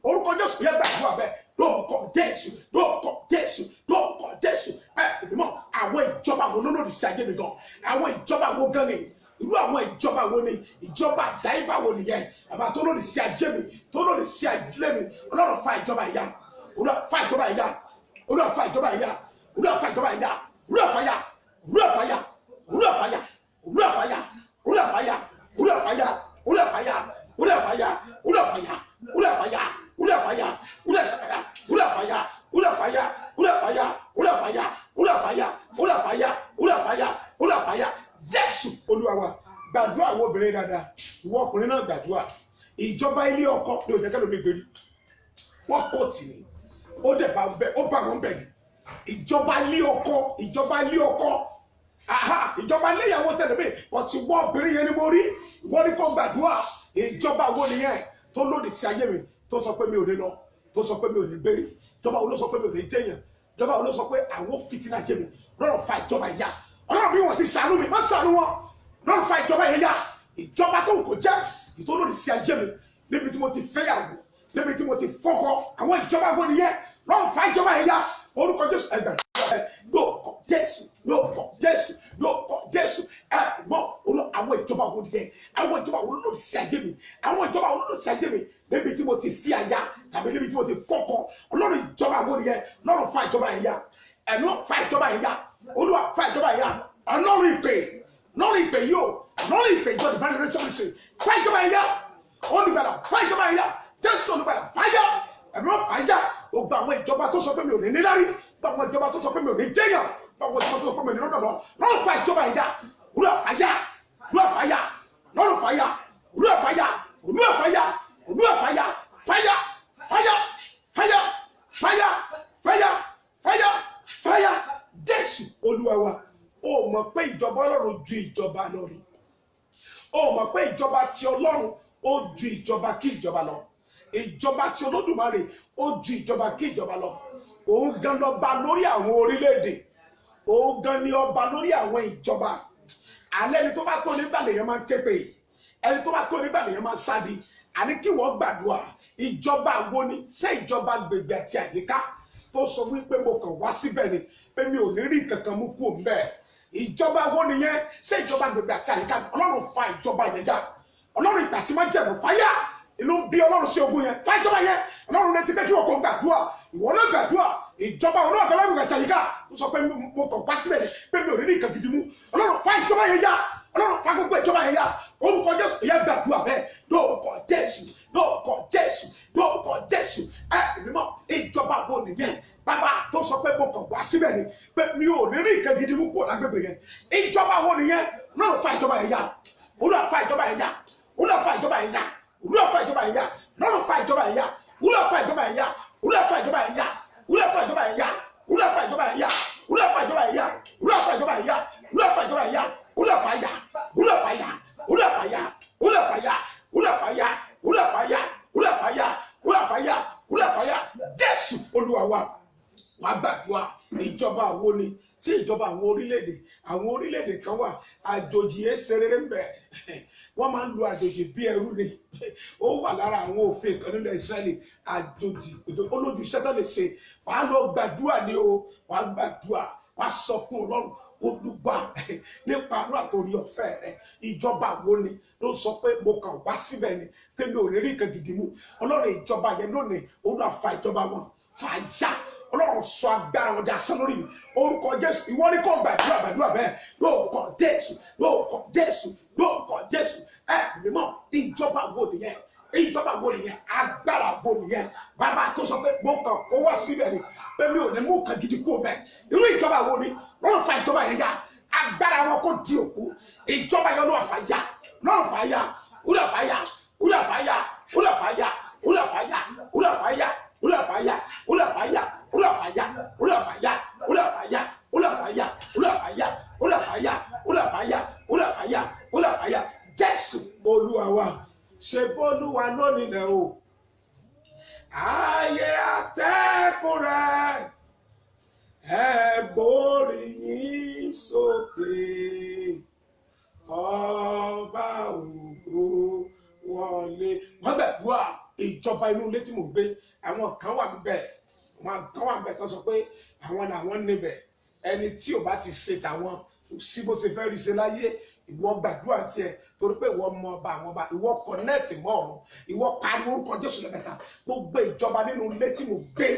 orúkọ Jésù yẹn gbàdúrà bẹ́ẹ̀ lórúkọ Jésù lórúkọ Jésù lórúkọ Jésù ẹ̀mọ́ àwọn ìjọba àwọn olólòdì sí ayé mi gan àwọn ìjọba àwọn gan ni irú àwọn ìjọba wo ni ìjọba àdáyébá wo nìyẹn àbá tó lòdì sí ayé mi tó lòdì sí ayé mi Ọlọ́run fa ìjọba yẹn yá Olúwa fa ìjọba yẹn yá Olúwa fa ìjọba yẹn yá Olúwa fa ìjọba yẹn yá Olúwa fa yá Olúwa fa yá Olúwa fa yá Olúwa fa yá Olúwa fa yá Olúwa fa yá Olúwa fa yá Olúwa fa yá Olúwa fa yá Olúwa fa yá Olúwa fa yá Olúwa fa yá Olúwa fa yá Olúwa fa yá Olúwa fa yá Olúwa fa yá Olúwa fa yá Olúwa fa yá Olúwa fa yá Jésù Olúwa wa gbàdúrà àwọn obìnrin dáadáa ìwọ ọkùnrin náà gbàdúrà ìjọba ilé ọkọ ní òjẹkẹ lómi gbèrí wọn kò tì ní ó dẹ̀ bá wọn bẹ̀ ní ìjọba ilé ọkọ aha ìjọba ilé ìyàwó tẹ̀lé mi ọtí wọ́n obìnrin yẹn ni mo rí wọ́n ní kó gbàdúrà ìjọba wo nìyẹn tó lòdì sí ayé mi tó sọ pé mi ò lè lọ tó sọ pé mi ò lè gbérí ìjọba wo ló sọ pé mi ò lè jẹyàn ìjọba wo ló sọ pé àwọn fìtínà jẹ mi lọ́rọ̀ fa ìjọba ìyá Ọlọ́run bí wọ́n ti ṣàánú mi má ṣàánú wọn lọ́rọ̀ fa ìjọba ìyá ìjọba tó kò jẹ́ ìtòlòdì sí ayé mi níbi tí mo ti fẹ́yàwó níbi tí mo ti fọ́kọ àwọn ìjọba wo nìyẹn lọ́rọ̀ fa ìjọba ìyá orúkọ Jésù ẹgbẹ́ lórúkọ Jésù lórúkọ Jésù lórúkọ Jésù ẹ̀gbọ́n àwọn ìjọba wo nìyẹn àwọn ìjọba wo lòdì sí ayé mi àwọn ìjọba wo lòdì sí ayé mi níbi tí mo ti fi àyà tàbí níbi tí mo ti fọ́kọ Ọlọ́run ìjọba wo nìyẹn lọ́rọ̀ fa ìjọba ìyá ẹ̀mí fa ìjọba ìyá Olúwa fa ìjọba ìyá Ọlọ́run ìpè yìí o Ọlọ́run ìpè ìjọ divine restoration fa ìjọba ìyá olùgbàlà fa ìjọba ìyá Jésù olùgbàlà fàyà ẹ̀mí fàyà gbogbo àwọn ìjọba tó sọ pé mi ò ní níláárí gbogbo ìjọba tó sọ pé mi ò ní jẹyàn gbogbo ìjọba tó sọ pé mi ò ní lọ́dọ̀ lọ́run fa ìjọba ìyá Olúwa fàyà Olúwa fàyà lọ́run fàyà Olúwa fàyà Olúwa fàyà Olúwa fàyà fàyà fàyà fàyà fàyà fàyà fàyà fàyà Jésù Olúwa wa ó mọ̀ pé ìjọba Ọlọ́run ju ìjọba lọ rí ó mọ̀ pé ìjọba ti Ọlọ́run ó ju ìjọba kí ìjọba lọ ìjọba ti Olódùmarè ó ju ìjọba kí ìjọba lọ òun gan lọ́ba lórí àwọn orílẹ̀-èdè òun gan ni ọba lórí àwọn ìjọba alẹ́ ẹni tó bá tó nígbà lèyàn máa ń képe ẹni tó bá tó nígbà lèyàn máa ń sádi àní kí wọ́n gbàdúrà ìjọba wo ni ṣé ìjọba gbègbè àti àyíká tó sọ wípé mo kàn wá síbẹ̀ ni pé mi ò ní rí kankan mú kú òun bẹ́ẹ̀ ìjọba wo nìyẹn ṣé ìjọba gbègbè àti àyíká Ọlọ́run fa ìjọba yẹn já Ọlọ́run ìgbà tí máa jẹ̀mú fáyà inú bí Ọlọ́run sí ogun yẹn fa ìjọba yẹn Ọlọ́run retí pé kí wọ́n kọ́ gbàdúrà ìwọ náà gbàdúrà ìjọba ọ̀nà àgbàlagbà gbàtà yìí ká tó sọ pé mo kàn gbá síbẹ̀ pé mi ò rí ní nǹkan gidi mú Ọlọ́run fa ìjọba yẹn yá Ọlọ́run fa gbogbo ìjọba yẹn yá orúkọ Jésù yẹn gbàdúrà bẹ́ẹ̀ lórúkọ Jésù lórúkọ Jésù lórúkọ Jésù mímọ́ ìjọba wo nìyẹn bàbá tó sọ pé mo kàn gbá síbẹ̀ ni pé mi ò ní rí nǹkan gidi mú kó lágbègbè yẹn ìjọba wo nìyẹn Ọlọ́run fa ìjọba yẹn yá Ọlọ́run fa ìjọba yẹn yá Ọlọ́run fa ìjọba yẹn yá Ọlọ́run fa ìjọba yẹn yá Ọlọ́run fa ìjọba yẹn yá Ọlọ́run fa ìjọba yẹn yá Ọlọ́run fa ìjọba yẹn yá Ọlọ́run fa ìjọba yẹn yá Ọlọ́run fa ìjọba yẹn yá Ọlọ́run fa ìjọba yẹn yá Ọlọ́run fa ìjọba yẹn yá Ọlọ́run fa ìjọba yẹn yá Ọlọ́run fa yá Ọlọ́run fa yá Ọlọ́run fa yá Ọlọ́run fa yá Ọlọ́run fa yá Ọlọ́run fa yá Ọlọ́run fa yá Ọlọ́run fa yá Ọlọ́run fa yá Jésù Olúwa wa wàá gbàdúrà ìjọba wo ni tí ìjọba àwọn orílẹ̀-èdè kan wà àjòjì ẹsẹ̀ rere ń bẹ wọ́n máa ń lo àjòjì bí ẹrú ni ó wà lára àwọn òfin kan nílẹ̀ Ísírẹ́lì àjòjì olójú iṣẹ́ tó lè ṣe wàá lọ gbàdúrà ni o wàá gbàdúrà wàá sọ fún Ọlọ́run Olúwa nípa àánú àtòrí ọ̀fẹ́ rẹ ìjọba wo ni ló sọ pé mo kàn wá síbẹ̀ ni pé mi ò ní rí nǹkan gidi mú Ọlọ́run ìjọba yẹn lónìí Olúwa fa ìjọba wọn fà yá Ọlọ́run sọ agbára wọn di asán lórí mi orúkọ Jésù ìwọ ni kò gbàdúrà bẹ́ẹ̀ lórúkọ Jésù lórúkọ Jésù lórúkọ Jésù mímọ́ ìjọba wo nìyẹn ìjọba wo nìyẹn agbára wo nìyẹn bàbá tó sọ pé mo kàn kó wá síbẹ̀ ni pé mi ò ní mú nǹkan gidi kú bẹ́ẹ̀ irú ìjọba wo ni lọ́run fa ìjọba yẹn yá agbára wọn kò di òkú ìjọba yẹn lọ́run fa yá lọ́run fa yá Olúwa fa yá Olúwa fa yá Olúwa fa yá Olúwa fa yá Olúwa fa yá Olúwa fa yá Olúwa fa yá Ulafaya, Ulafaya, Ulafaya, Ulafaya, Ulafaya, Ulafaya, Ulafaya, Ulafaya, Ulafaya. Jésù Olúwa wa, ṣe b'Olúwa lónìí lẹ o. Ayé atẹ́kùn rẹ̀, ẹ gbóríyìn sókè, ọba ògo wọlé. Wọ́n gbàdúrà ìjọba inú ilé tí mò ń gbé, àwọn kan wà níbẹ̀. Wọn kan wà bẹ́ẹ̀ kan sọ pé àwọn làwọn níbẹ̀ ẹni tí ò bá ti ṣe tàwọn sí bó ṣe fẹ́ rí ṣe láyé ìwọ gbàdúrà tiẹ̀ torí pé ìwọ mọ ọba àwọn ọba ìwọ kọ̀nẹ́ẹ̀tì mọ́ ọ̀run ìwọ pariwo orúkọ Jésù lẹ́mẹ̀ta gbogbo ìjọba nínú ilé tí mo gbé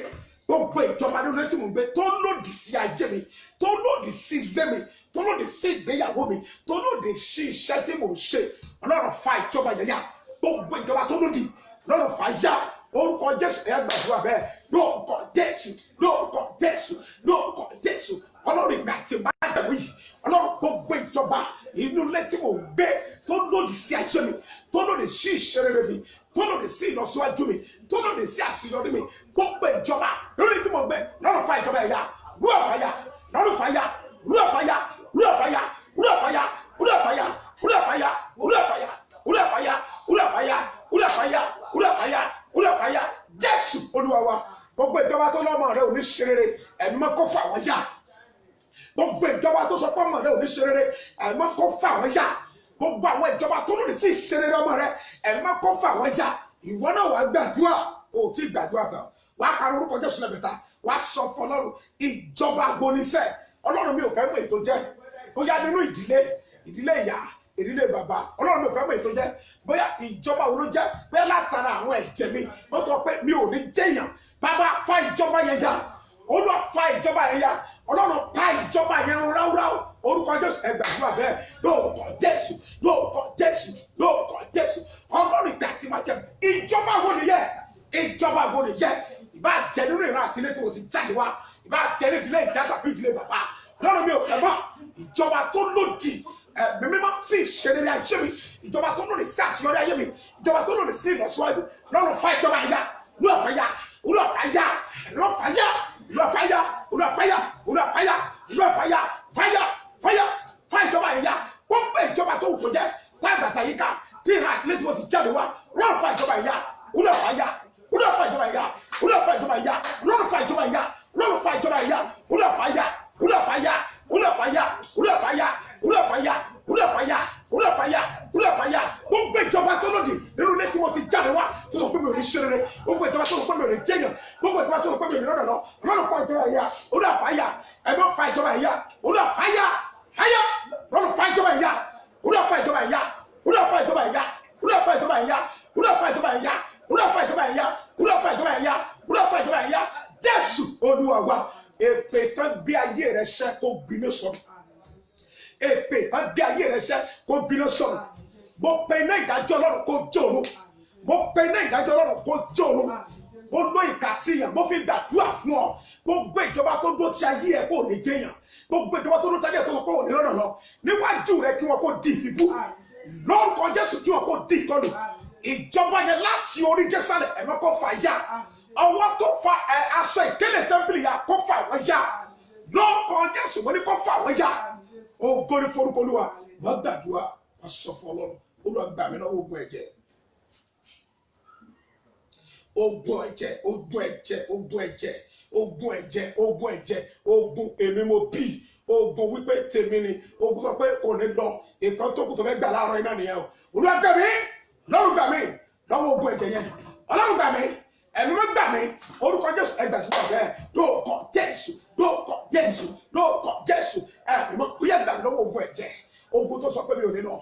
gbogbo ìjọba nínú ilé tí mo gbé tó lòdì sí ayé mi tó lòdì sí ilé mi tó lòdì sí ìgbéyàwó mi tó lòdì sí iṣẹ́ tí mo ń ṣe Ọlọ́run fa ìjọba yẹn yá gbogbo ìjọba tó lòdì Ọlọ́run fa yá orúkọ Jésù ẹ gbàdúrà bẹ́ẹ̀ lórúkọ Jésù lórúkọ Jésù lórúkọ Jésù Ọlọ́run ìgbà tí bá dẹ̀wé yìí Ọlọ́run gbogbo ìjọba inú ilé tí mo gbé tó lòdì sí ayé mi tó lòdì sí ìṣerere mi tó lòdì sí ìlọsíwájú mi tó lòdì sí àṣeyọrí mi gbogbo ìjọba lórí tí mo gbé lọ́rùn fa ìjọba ẹ̀yà rúwà fàyà lọ́rùn fàyà rúwà fàyà rúwà fàyà rúwà fàyà rúwà fàyà rúwà fàyà rúwà fàyà rúwà fàyà rúwà fàyà rúwà fàyà rúwà fàyà Ulafaya Jésù Olúwa wa gbogbo ìjọba tó lọ́mọ rẹ ò ní ṣe rere ẹ̀mí mọ́ kó fà wọ́n yá gbogbo ìjọba tó sọ pé ọmọ rẹ ò ní ṣe rere ẹ̀mí mọ́ kó fà wọ́n yá gbogbo àwọn ìjọba tó lòdì sí ìṣerere ọmọ rẹ ẹ̀mí mọ́ kó fà wọ́n yá ìwọ náà wàá gbàdúrà ò tí gbàdúrà kan wàá parí orúkọ Jésù lẹ́bẹ̀ta wàá sọ fún Ọlọ́run ìjọba agbonisẹ́ Ọlọ́run mi ò fẹ́ mọ ètò jẹ́ bóyá nínú ìdílé ìyá ìdílé bàbá Ọlọ́run mi ò fẹ́ mọ̀ ètò jẹ́ bóyá ìjọba wo ló jẹ́ bóyá látara àwọn ẹ̀jẹ̀ mi wọ́n tọ́ pé mi ò ní jẹ́yàn bàbá fa ìjọba yẹn yá Olúwa fa ìjọba yẹn yá Ọlọ́run pa ìjọba yẹn ráúráú orúkọ Jésù ẹ gbàdúrà bẹ́ẹ̀ lórúkọ Jésù lórúkọ Jésù lórúkọ Jésù Ọlọ́run ìgbà tí máa jẹ ìjọba wo nìyẹn ìjọba wo nìyẹn ìbá jẹ nínú ìran àti ilé tí mo ti jáde wá ìbá jẹ ní ìdílé ìyá tàbí ìdílé bàbá Ọlọ́run mi ò fẹ́ mọ̀ ìjọba tó lòdì mímọ́ sí ìṣẹ̀lẹ̀ ayé mi ìjọba tó lòdì sí àṣeyọrí ayé mi ìjọba tó lòdì sí ìlọsíwájú lọ́rùn fa ìjọba ẹ̀yà olúwàfáyà olúwàfáyà olúwàfáyà olúwàfáyà olúwàfáyà olúwàfáyà olúwàfáyà fáyà fáyà fa ìjọba ẹ̀yà gbogbo ìjọba tó wù kó jẹ́ tágbàtà yìí ká tí ìhà àtìlẹ́ tí mo ti jáde wá lọ́rùn fa ìjọba ẹ̀yà olúwàfáyà olúwàfá ìjọba ẹ̀yà olúwàfá ìjọba ẹ̀yà lọ́rùn fa ìjọba ẹ̀yà lọ́rùn fa ìjọba ẹ̀yà olúwàfáyà olúwàfáyà olúwàfáyà olúwàfáyà olúwàfáyà olúwàfáyà olúwàfáyà olúwàfáyà gbogbo ìjọba tó lòdì nínú ilé tí mo ti jáde wá tó sọ pé mi ò ní ṣe rere gbogbo ìjọba tó sọ pé mi ò ní jẹyàn gbogbo ìjọba tó sọ pé mi ò ní rọdọ lọ lọ́nà fa ìjọba ẹ̀yà olúwàfáyà ẹ̀mọ́ fa ìjọba ẹ̀yà olúwàfáyà fáyà lọ́nà fa ìjọba ẹ̀yà olúwàfá ìjọba ẹ̀yà olúwàfá ìjọba ẹ̀yà olúwàfá ìjọba ẹ̀yà olúwa fa ìjọba yẹn ya olúwa fa ìjọba yẹn ya olúwa fa ìjọba yẹn ya olúwa fa ìjọba yẹn ya Jésù olúwa wa èpè kan bí ayé rẹ ṣẹ kó gbiná sọnù èpè kan bí ayé rẹ ṣẹ kó gbiná sọnù mo pe iná ìdájọ́ Ọlọ́run kó jó òun mo pe iná ìdájọ́ Ọlọ́run kó jó òun mo ló ìka tíyàn mo fi gbàdúrà fún ọ gbogbo ìjọba tó dó ti ayé ẹ kó ní jẹyàn gbogbo ìjọba tó dó ti ayé ẹ tó sọ pé ò ní rọnà lọ níwájú rẹ kí wọn kó di ìfibú lórúkọ Jésù kí wọn kó di ìkọlù ìjọba yẹn láti orí Jésàlẹ̀ ẹ̀mọ́ kó fà yá ọwọ́ tó fa aṣọ ìkélé tẹ́ḿpìlì yà kó fà wọ́n yá lórúkọ Jésù mo ní kó fà wọ́n yá ògo ni forúkọ Olúwa wọ́n gbàdúrà wọ́n sọ fún Ọlọ́run Olúwa gbà mí lọ́wọ́ ogun ẹ̀jẹ̀ ogun ẹ̀jẹ̀ ogun ẹ̀jẹ̀ ogun ẹ̀jẹ̀ ogun ẹ̀jẹ̀ ogun ẹ̀jẹ̀ ogun èmi mo bí ogun wípé tèmi ni ogun sọ pé kò ní lọ nǹkan tó kù tó fẹ́ gbà láàárọ̀ iná nìyẹn o Olúwa gbà mí Ọlọ́run gbà mí lọ́wọ́ ogun ẹ̀jẹ̀ yẹn Ọlọ́run gbà mí ẹ̀mí mọ́ gbà mí orúkọ Jésù ẹgbà tó wà bẹ́ẹ̀ lórúkọ Jésù lórúkọ Jésù lórúkọ Jésù ẹ̀mí mọ́ kúyẹ̀ gbà mí lọ́wọ́ ogun ẹ̀jẹ̀ ogun tó sọ pé mi ò ní lọ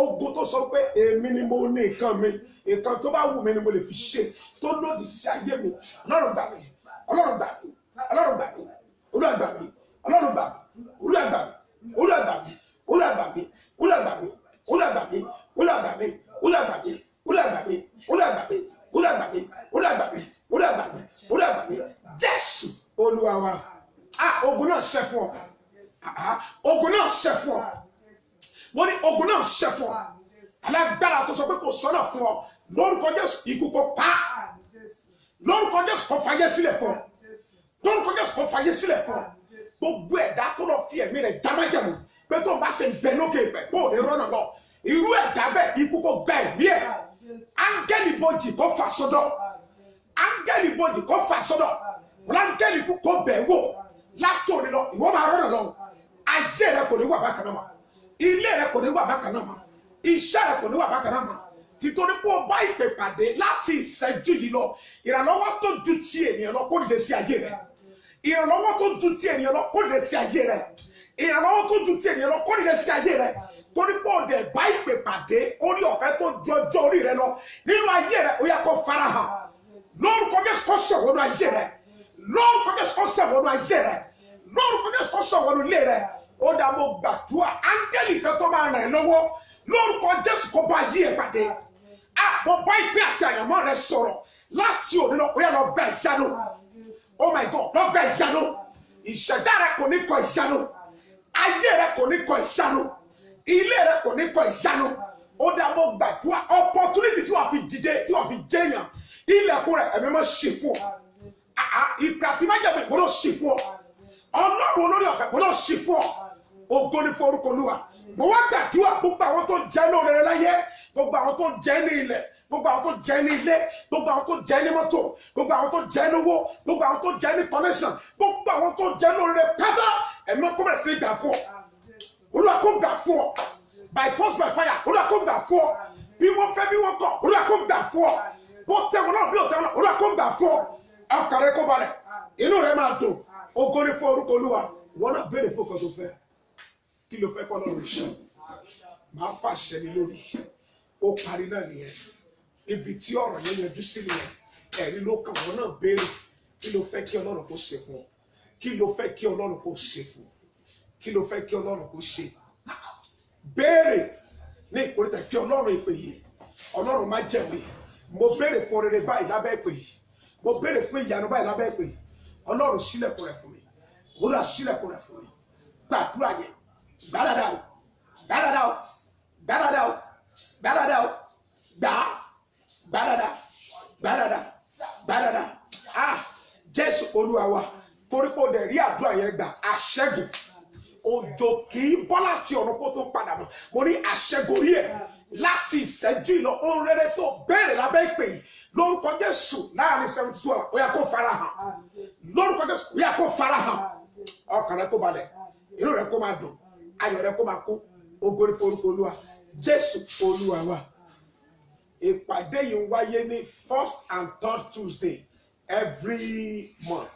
ogun tó sọ pé èmi ni mo ní nǹkan mi nǹkan tó bá wù mí ni mo lè fi ṣe tó lòdì sí ayé mi Ọlọ́run gbà mí Ọlọ́run gbà mí Ọlọ́run gbà mí Olúwa gbà mí Ọlọ́run gbà mí Olúwa gbà mí Olúwa gbà mí Olúwa gbà mí Olúwa gbà mí Olúwa gbà mí Olúwa gbà mí Olúwa gbà mí Olúwa gbà mí Olúwa gbà mí Olúwa gbà mí Olúwa gbà mí Olúwa gbà mí Olúwa gbà mí Jésù Olúwa wa ogun náà ṣẹ fún ọ ogun náà ṣẹ fún ọ wọ́n ní ogun náà ṣẹ fún ọ alágbára tó sọ pé kò sọ́nà fún ọ lórúkọ Jésù ikú kó pa lórúkọ Jésù kó fàyè sílẹ̀ fún ọ lórúkọ Jésù kó fàyè sílẹ̀ fún ọ gbogbo ẹ̀dá tó lọ fi ẹ̀mí rẹ̀ dámájẹ̀mú pé tó bá ṣe ń bẹ lókè ìpẹ́ kó o lè rọ́nà lọ irú ẹ̀dá bẹ́ẹ̀ ikú kó gba ẹ̀mí ẹ̀ áńgẹ́lì bojì kó fà sọ́dọ̀ áńgẹ́lì bojì kó fà sọ́dọ̀ áńgẹ́lì kó bẹ̀ wò látòrí lọ ìwọ máa rọ́nà lọ ayé rẹ kò ní wà bákan náà ilé rẹ kò ní wà bákan náà mọ́ iṣẹ́ rẹ kò ní wà bákan náà mọ́ títorí pé o bá ìpè pàdé láti ìṣẹ́jú yìí lọ ìrànlọ́wọ́ tó ju ti ènìyàn lọ kó dìde sí ayé rẹ ìrànlọ́wọ́ tó ju ti ènìyàn lọ kó dìde sí ayé rẹ ìrànlọ́wọ́ tó ju ti ènìyàn lọ kó dìde sí ayé rẹ torí pé o dẹ̀ bá ìpè pàdé orí ọ̀fẹ́ tó ju ọjọ́ orí rẹ lọ nínú ayé rẹ ó yá kó farahàn lórúkọ Jésù kó ṣọ̀wọ́nú ayé rẹ lórúkọ Jésù kó ṣọ̀wọ́nú ayé rẹ lórúkọ Jésù kó ṣọ̀wọ́nú ilé rẹ ó dá mo gbàdúrà áńgẹ́lì kan tó máa ràn ẹ́ lọ́wọ́ lórúkọ Jésù kó bá yí ẹ pàdé mo bá ìpín àti àyànmọ́ rẹ sọ̀rọ̀ láti òní lọ ó yá lọ gba ìyanu oh my God lọ gba ìyanu ìṣẹ̀dá rẹ kò ní kọ̀ ìyanu ayé rẹ kò ní kọ̀ ìyanu ilé rẹ kò ní kọ̀ ìyanu ó dá mo gbàdúrà opportunity tí wàá fi dìde tí wàá fi jẹyàn ilẹ̀kùn rẹ ẹ̀mí mọ́ ṣì fún ọ ìpè àti májèmí ìgbọ́dọ̀ ṣì fún ọ Ọlọ́run olórí ọ̀fẹ́ ìgbọ́dọ̀ ṣì fún ọ ògo ni fún orúkọ Olúwa mo wá gbàdúrà gbogbo àwọn tó jẹ́ lóore rẹ láyé gbogbo àwọn tó jẹ́ ní ilẹ̀ gbogbo àwọn tó jẹ́ ní ilé gbogbo àwọn tó jẹ́ ní mọ́tò gbogbo àwọn tó jẹ́ ní owó gbogbo àwọn tó jẹ́ ní connection gbogbo àwọn tó jẹ́ lóore rẹ pátá ẹ̀mí kó bẹ̀rẹ̀ sí ní gbà fún ọ Olúwa kó gbà fún ọ by force by fire Olúwa kó gbà fún ọ bí wọ́n fẹ́ bí wọ́n kọ̀ Olúwa kó gbà fún ọ bó tẹ́ wọn náà bí ò tẹ́ wọn náà Olúwa kó gbà fún ọ ọkàn rẹ kó balẹ̀ inú rẹ máa dùn ògo ni fún orúkọ Olúwa ìwọ náà béèrè fún ọkàn tó fẹ́ kí ló fẹ́ kọ́ lọ́rùn ṣe máa fàṣẹ ní lórí ó parí náà nìyẹn ibi tí ọ̀rọ̀ yẹn yanjú sí nìyẹn ẹ̀rí ló kàn wọ́n náà béèrè kí ló fẹ́ kí Ọlọ́run kó ṣe fún ọ kí ló fẹ́ kí Ọlọ́run kó ṣe fún ọ kí ló fẹ́ kí Ọlọ́run kó ṣe béèrè ní ìkórìtà kí Ọlọ́run ìpè yìí Ọlọ́run má jẹ̀wé mo béèrè fún rere báyìí lábẹ́ ìpè yìí mo béèrè fún ìyanu báyìí lábẹ́ ìpè yìí Ọlọ́run ṣílẹ̀kùn rẹ̀ fún mi Olúwa ṣílẹ̀kùn rẹ̀ fún mi gbàdúrà yẹn gbàdàdà o gbàdàdà o gbàdàdà o gbàdàdà o gbàdàdà gbàdàdà gbàdàdà Jésù Olúwa wa torí pé o dẹ̀ rí àdúrà yẹn gbà àṣẹ́gun òjò kì í bọ́ láti ọ̀run kó tó padà mọ́ mo ní àṣẹ́gun rí ẹ̀ láti ìṣẹ́jú ìlọ ohun rere tó béèrè lábẹ́ ìpè yìí lórúkọ Jésù láàrin 72 hours ó yá kó farahàn lórúkọ Jésù ó yá kó farahàn ọkàn rẹ kó balẹ̀ inú rẹ kó máa dùn ayọ̀ rẹ kó máa kún ògo ni fún orúkọ Olúwa Jésù Olúwa wa ìpàdé yìí ń wáyé ní 1st and 3rd Tuesday every month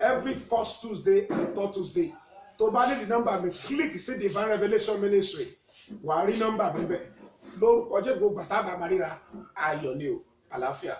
every 1st Tuesday and 3rd Tuesday tó bá ní di nọ́mbà mi click sí Divine Revelation Ministry wàá rí nọ́mbà mi bẹ́ẹ̀ lórúkọ Jésù gbogbo bàtà bàbá ríra ayọ̀ ni o àlàáfíà.